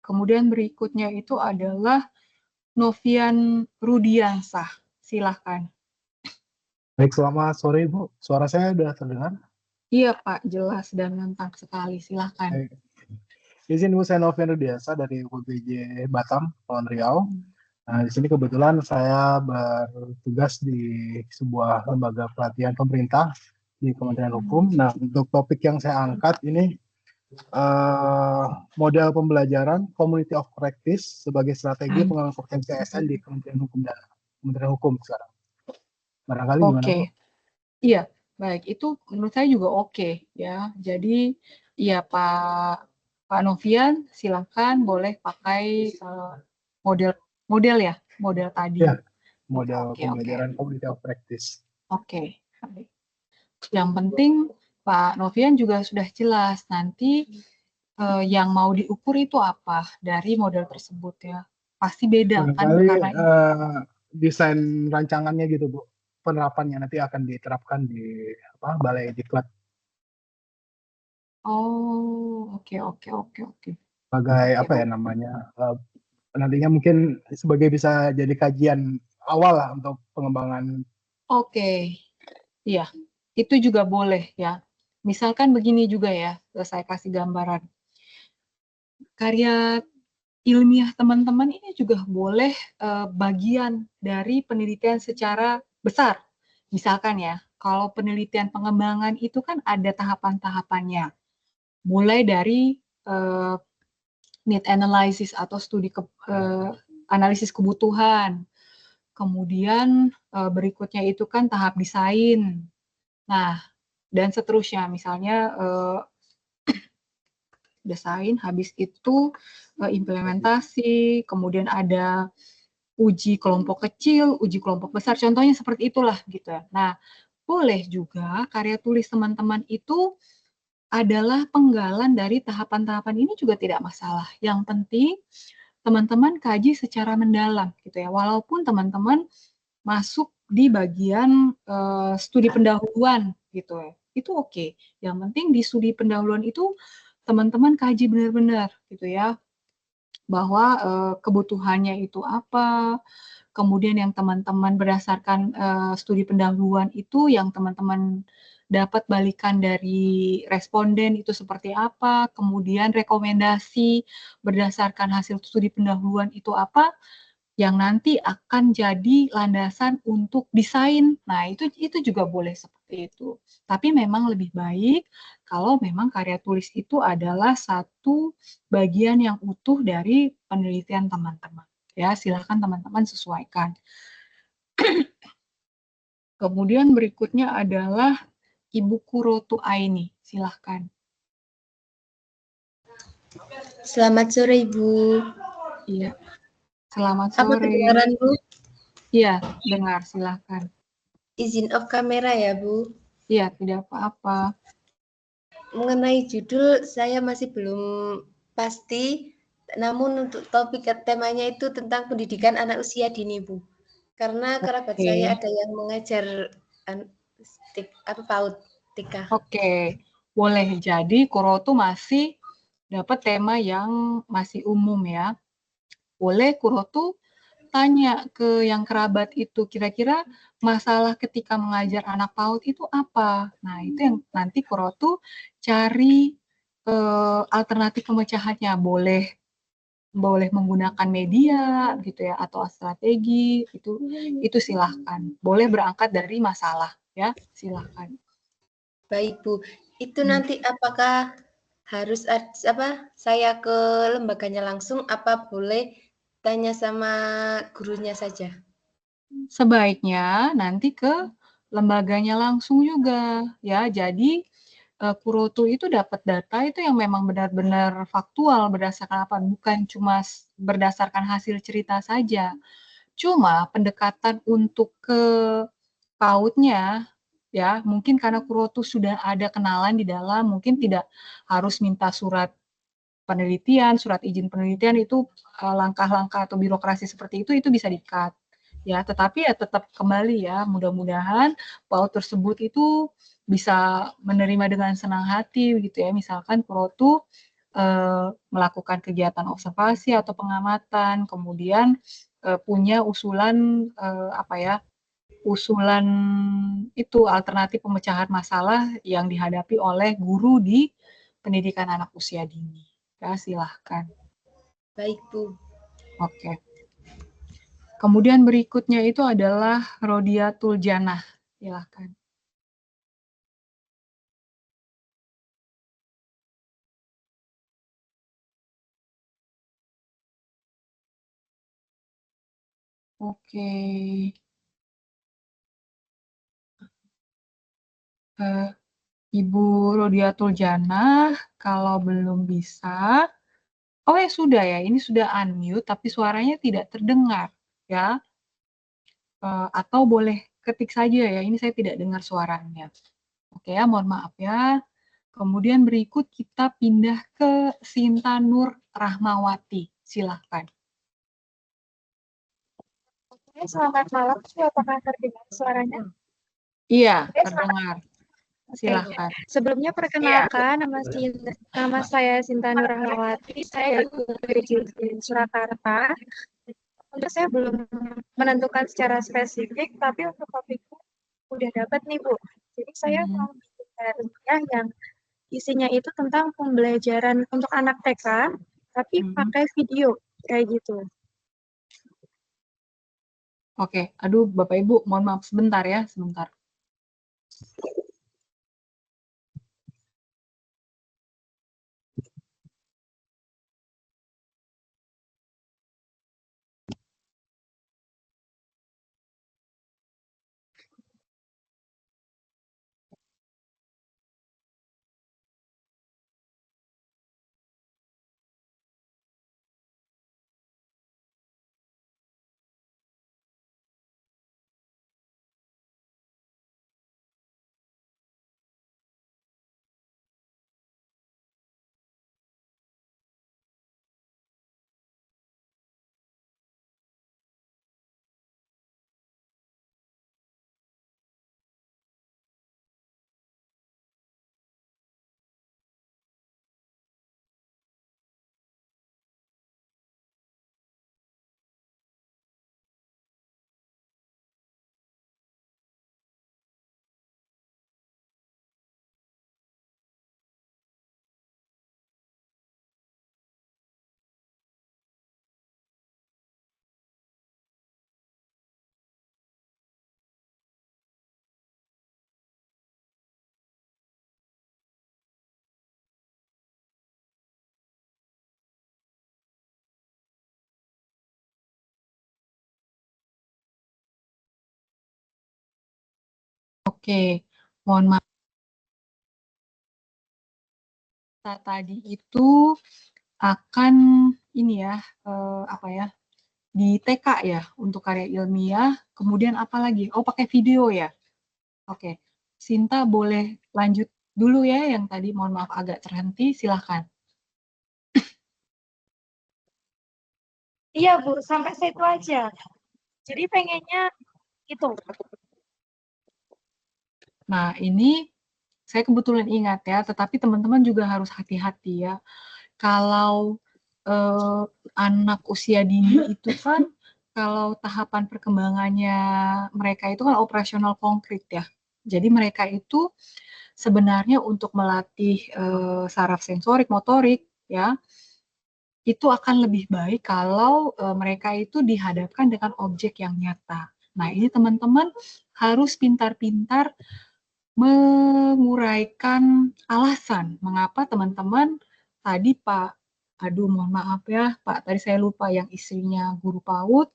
Kemudian berikutnya itu adalah Novian Rudiansah. Silahkan. Baik, selamat sore Ibu. Suara saya sudah terdengar? Iya Pak, jelas dan lantang sekali. Silahkan. Baik. Izin Bu, saya Novian Rudiansah dari UPBJ Batam, Kepulauan Riau. Nah, di sini kebetulan saya bertugas di sebuah lembaga pelatihan pemerintah di Kementerian Hukum. Nah, untuk topik yang saya angkat ini model pembelajaran Community of Practice sebagai strategi pengembangan kompetensi ASN di Kementerian Hukum dan Kementerian Hukum sekarang. Barangkali gimana Bu? Iya, baik. Itu menurut saya juga oke ya. Jadi ya Pak Novian, silakan boleh pakai model tadi. Ya, model pembelajaran Community of Practice. Oke. Yang penting Pak Novian juga sudah jelas nanti yang mau diukur itu apa dari model tersebut ya. Pasti beda kan karena desain rancangannya gitu Bu. Penerapannya nanti akan diterapkan di Balai Diklat. Oh, oke. Sebagai nantinya mungkin sebagai bisa jadi kajian awal lah untuk pengembangan. Oke. Iya, itu juga boleh ya. Misalkan begini juga ya, saya kasih gambaran. Karya ilmiah teman-teman ini juga boleh bagian dari penelitian secara besar. Misalkan ya, kalau penelitian pengembangan itu kan ada tahapan-tahapannya. Mulai dari need analysis atau studi analisis kebutuhan. Kemudian berikutnya itu kan tahap desain. Nah, dan seterusnya. Misalnya desain, habis itu implementasi, kemudian ada uji kelompok kecil, uji kelompok besar, contohnya seperti itulah gitu. Nah, boleh juga karya tulis teman-teman itu adalah penggalan dari tahapan-tahapan ini juga tidak masalah. Yang penting teman-teman kaji secara mendalam gitu ya. Walaupun teman-teman masuk di bagian studi pendahuluan gitu ya. itu oke. Yang penting di studi pendahuluan itu teman-teman kaji benar-benar gitu ya, bahwa kebutuhannya itu apa, kemudian yang teman-teman berdasarkan studi pendahuluan itu yang teman-teman dapat balikan dari responden itu seperti apa, kemudian rekomendasi berdasarkan hasil studi pendahuluan itu apa, yang nanti akan jadi landasan untuk desain. Nah, itu juga boleh seperti itu. Tapi memang lebih baik kalau memang karya tulis itu adalah satu bagian yang utuh dari penelitian teman-teman. Ya, silakan teman-teman sesuaikan. Kemudian berikutnya adalah Ibu Kurotu Aini. Silahkan. Selamat sore, Ibu. Iya. Selamat Aku sore. kedengaran, Bu? Iya, dengar. Silahkan. Izin off kamera ya, Bu? Iya, tidak apa-apa. Mengenai judul, saya masih belum pasti. Namun untuk topik temanya itu tentang pendidikan anak usia dini, Bu. Karena kerabat saya ada yang mengajar PAUD TK. Oke, boleh. Jadi Kurotu masih dapat tema yang masih umum ya. Boleh Kurotu tanya ke yang kerabat itu, kira-kira masalah ketika mengajar anak PAUD itu apa? Nah, itu yang nanti Kurotu cari alternatif pemecahannya. Boleh menggunakan media gitu ya, atau strategi, itu silahkan. Boleh berangkat dari masalah ya, silahkan. Baik, Bu. Itu nanti apakah harus saya ke lembaganya langsung, apa boleh tanya sama gurunya saja? Sebaiknya nanti ke lembaganya langsung juga ya. Jadi Kurotu itu dapat data itu yang memang benar-benar faktual berdasarkan apa, bukan cuma berdasarkan hasil cerita saja. Cuma pendekatan untuk ke PAUD-nya ya, mungkin karena Kurotu sudah ada kenalan di dalam, mungkin tidak harus minta surat penelitian, surat izin penelitian itu langkah-langkah atau birokrasi seperti itu bisa di-cut. Ya, tetapi ya tetap kembali ya, mudah-mudahan PAUD tersebut itu bisa menerima dengan senang hati gitu ya. Misalkan Kurotu melakukan kegiatan observasi atau pengamatan, kemudian punya usulan usulan itu alternatif pemecahan masalah yang dihadapi oleh guru di pendidikan anak usia dini. Ya, silahkan. Baik, Bu. Oke. Kemudian berikutnya itu adalah Rodiatul Janah. Silahkan. Oke. Ibu Rodiatul Janah, kalau belum bisa, oh ya sudah ya, ini sudah unmute tapi suaranya tidak terdengar ya. Atau boleh ketik saja ya, ini saya tidak dengar suaranya. Oke ya, mohon maaf ya. Kemudian berikut kita pindah ke Sinta Nur Rahmawati. Silahkan. Oke, selamat malam. Apakah terdengar suaranya? Iya, terdengar. Silahkan. Sebelumnya perkenalkan, nama saya Sinta Nur Rahmawati. Saya dari Surakarta. Untuk saya belum menentukan secara spesifik, tapi untuk topiknya udah dapat nih, Bu. Jadi saya mau bikin yang isinya itu tentang pembelajaran untuk anak TK, tapi pakai video, kayak gitu. Oke, aduh Bapak Ibu, mohon maaf sebentar ya, sebentar. Oke, mohon maaf. Tadi itu akan ini ya, apa ya, di TK ya untuk karya ilmiah, kemudian apa lagi? Oh, pakai video ya? Oke, Sinta boleh lanjut dulu ya yang tadi, mohon maaf agak terhenti, silahkan. Iya Bu, sampai situ aja. Jadi pengennya itu. Nah, ini saya kebetulan ingat ya, tetapi teman-teman juga harus hati-hati ya. Kalau anak usia dini itu kan, kalau tahapan perkembangannya mereka itu kan operasional konkret ya. Jadi mereka itu sebenarnya untuk melatih saraf sensorik, motorik ya, itu akan lebih baik kalau mereka itu dihadapkan dengan objek yang nyata. Nah, ini teman-teman harus pintar-pintar menguraikan alasan mengapa teman-teman tadi mohon maaf ya Pak, tadi saya lupa yang istrinya guru PAUD,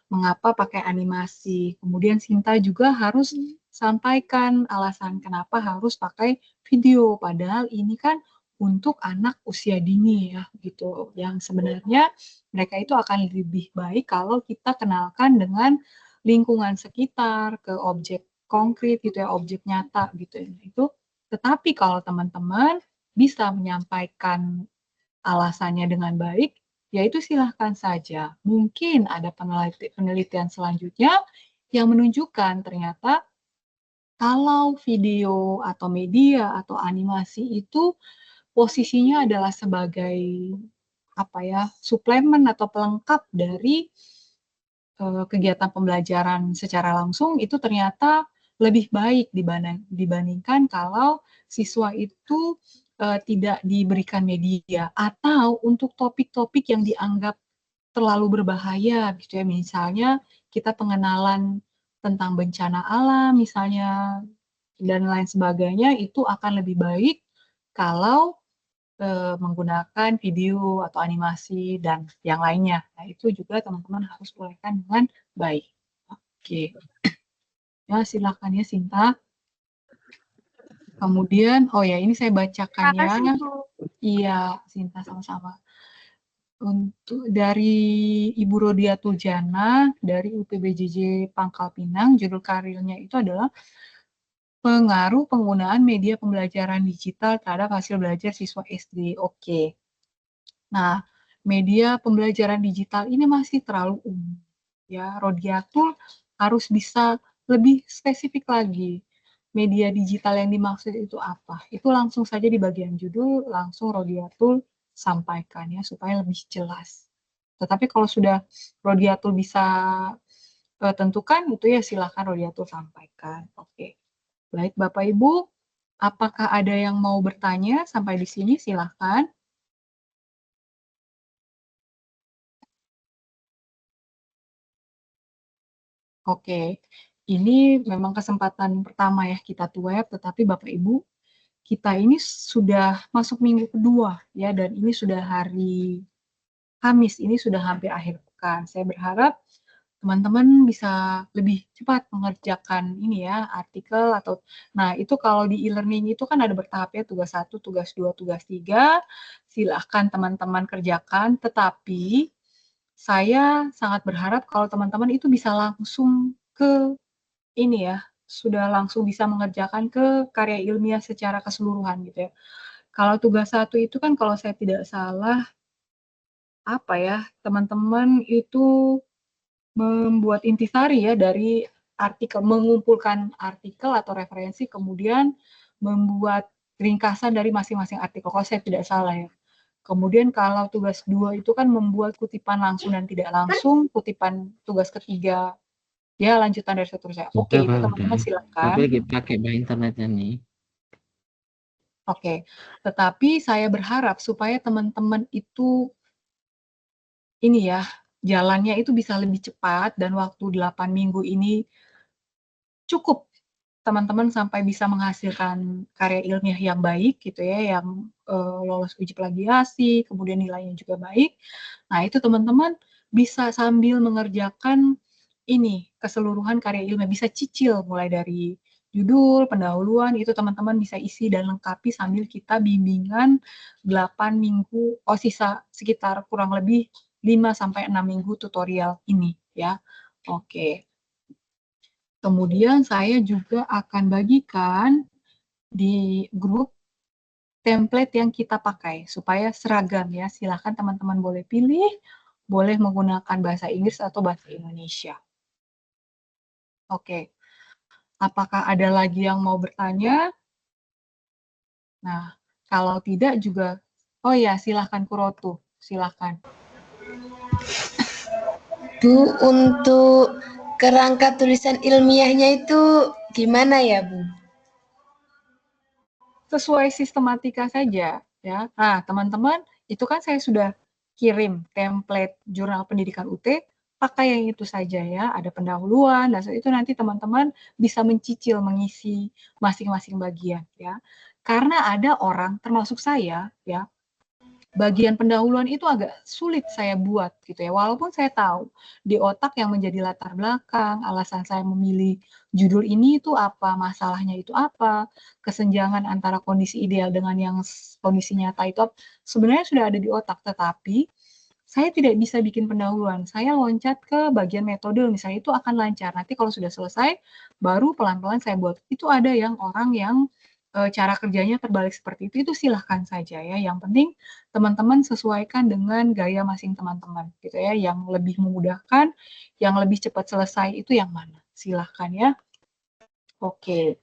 mengapa pakai animasi. Kemudian Sinta juga harus sampaikan alasan kenapa harus pakai video, padahal ini kan untuk anak usia dini ya gitu. Yang sebenarnya mereka itu akan lebih baik kalau kita kenalkan dengan lingkungan sekitar, ke objek konkret gitu ya, objek nyata gitu ya. Itu tetapi kalau teman-teman bisa menyampaikan alasannya dengan baik, ya itu silahkan saja. Mungkin ada penelitian selanjutnya yang menunjukkan ternyata kalau video atau media atau animasi itu posisinya adalah sebagai apa ya, suplemen atau pelengkap dari kegiatan pembelajaran secara langsung itu ternyata lebih baik dibandingkan kalau siswa itu tidak diberikan media atau untuk topik-topik yang dianggap terlalu berbahaya gitu ya, misalnya kita pengenalan tentang bencana alam misalnya dan lain sebagainya, itu akan lebih baik kalau menggunakan video atau animasi dan yang lainnya. Nah, itu juga teman-teman harus uraikan dengan baik. Oke. Ya, silakan ya Sinta. Kemudian, oh ya, ini saya bacakan ya. Iya, Sinta sama-sama. Untuk dari Ibu Rodia Tuljana dari UPBJJ Pangkal Pinang, judul karirnya itu adalah pengaruh penggunaan media pembelajaran digital terhadap hasil belajar siswa SD. Oke. Nah, media pembelajaran digital ini masih terlalu umum. Ya, Rodiatul harus bisa lebih spesifik lagi. Media digital yang dimaksud itu apa? Itu langsung saja di bagian judul, langsung Rodiatul sampaikan ya, supaya lebih jelas. Tetapi kalau sudah Rodiatul bisa tentukan, itu ya silakan Rodiatul sampaikan. Oke. Baik, Bapak Ibu, apakah ada yang mau bertanya sampai di sini? Silakan. Oke, ini memang kesempatan pertama ya kita web, tetapi Bapak Ibu, kita ini sudah masuk minggu kedua ya, dan ini sudah hari Kamis, ini sudah hampir akhir pekan. Saya berharap teman-teman bisa lebih cepat mengerjakan ini ya, artikel atau, nah itu kalau di e-learning itu kan ada bertahap ya, tugas 1, tugas 2, tugas 3, silahkan teman-teman kerjakan, tetapi saya sangat berharap kalau teman-teman itu bisa langsung ke ini ya, sudah langsung bisa mengerjakan ke karya ilmiah secara keseluruhan gitu ya. Kalau tugas 1 itu kan kalau saya tidak salah, apa ya, teman-teman itu membuat intisari ya dari artikel, mengumpulkan artikel atau referensi, kemudian membuat ringkasan dari masing-masing artikel, kalau saya tidak salah ya. Kemudian kalau tugas 2 itu kan membuat kutipan langsung dan tidak langsung, kutipan tugas ketiga, ya lanjutan dari seterusnya. Oke, itu teman-teman silakan. Tapi lagi pakai internetnya nih. Oke, tetapi saya berharap supaya teman-teman itu ini ya, jalannya itu bisa lebih cepat dan waktu 8 minggu ini cukup teman-teman sampai bisa menghasilkan karya ilmiah yang baik gitu ya, yang lolos uji plagiasi, kemudian nilainya juga baik. Nah, itu teman-teman bisa sambil mengerjakan ini keseluruhan karya ilmiah, bisa cicil mulai dari judul, pendahuluan, itu teman-teman bisa isi dan lengkapi sambil kita bimbingan 8 minggu, sisa sekitar kurang lebih 5-6 minggu tutorial ini ya. Oke. Kemudian saya juga akan bagikan di grup template yang kita pakai supaya seragam ya. Silakan teman-teman boleh pilih, boleh menggunakan bahasa Inggris atau bahasa Indonesia. Oke. Apakah ada lagi yang mau bertanya? Nah, kalau tidak juga, oh ya, silakan Kurotu, silakan. Bu, untuk kerangka tulisan ilmiahnya itu gimana ya, Bu? Sesuai sistematika saja ya. Nah, teman-teman, itu kan saya sudah kirim template jurnal pendidikan UT, pakai yang itu saja ya. Ada pendahuluan, dan itu nanti teman-teman bisa mencicil mengisi masing-masing bagian ya. Karena ada orang termasuk saya ya, bagian pendahuluan itu agak sulit saya buat gitu ya. Walaupun saya tahu di otak yang menjadi latar belakang, alasan saya memilih judul ini itu apa, masalahnya itu apa, kesenjangan antara kondisi ideal dengan yang kondisi nyata itu sebenarnya sudah ada di otak, tetapi saya tidak bisa bikin pendahuluan. Saya loncat ke bagian metode misalnya, itu akan lancar. Nanti kalau sudah selesai, baru pelan-pelan saya buat. Itu ada yang orang yang cara kerjanya terbalik seperti itu silahkan saja ya. Yang penting teman-teman sesuaikan dengan gaya masing teman-teman gitu ya. Yang lebih memudahkan, yang lebih cepat selesai itu yang mana? Silahkan ya. Oke.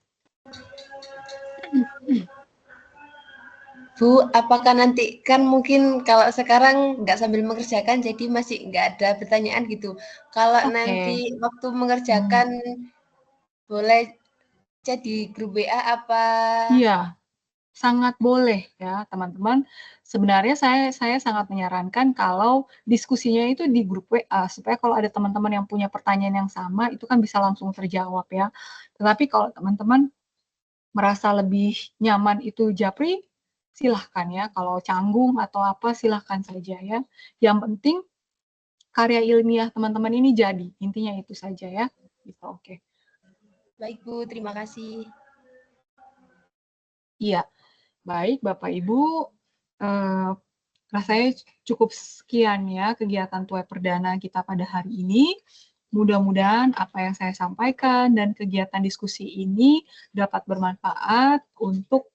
Bu, apakah nanti kan mungkin kalau sekarang nggak sambil mengerjakan jadi masih nggak ada pertanyaan gitu. Kalau nanti waktu mengerjakan boleh chat di grup WA apa? Iya, sangat boleh ya teman-teman. Sebenarnya saya sangat menyarankan kalau diskusinya itu di grup WA supaya kalau ada teman-teman yang punya pertanyaan yang sama itu kan bisa langsung terjawab ya. Tetapi kalau teman-teman merasa lebih nyaman itu japri, silahkan ya. Kalau canggung atau apa silahkan saja ya. Yang penting karya ilmiah teman-teman ini jadi. Intinya itu saja ya. Gitu, oke. Baik Bu, terima kasih. Iya, baik Bapak Ibu. Rasanya cukup sekian ya kegiatan TUE perdana kita pada hari ini. Mudah-mudahan apa yang saya sampaikan dan kegiatan diskusi ini dapat bermanfaat untuk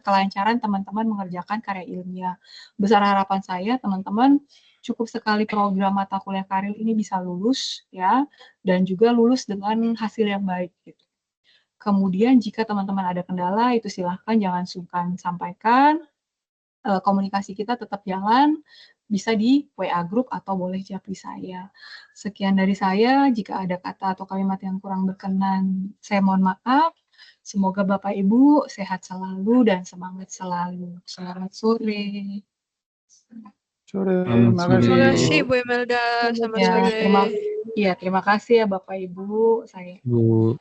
kelancaran teman-teman mengerjakan karya ilmiah. Besar harapan saya teman-teman cukup sekali program mata kuliah karir ini bisa lulus ya, dan juga lulus dengan hasil yang baik gitu. Kemudian jika teman-teman ada kendala itu silahkan jangan sungkan sampaikan. Komunikasi kita tetap jalan, bisa di WA group atau boleh japri saya. Sekian dari saya, jika ada kata atau kalimat yang kurang berkenan, saya mohon maaf. Semoga Bapak Ibu sehat selalu dan semangat selalu. Selamat sore. Sore, Terima kasih Bu Imelda, selamat sore. Terima kasih ya Bapak Ibu. Bu.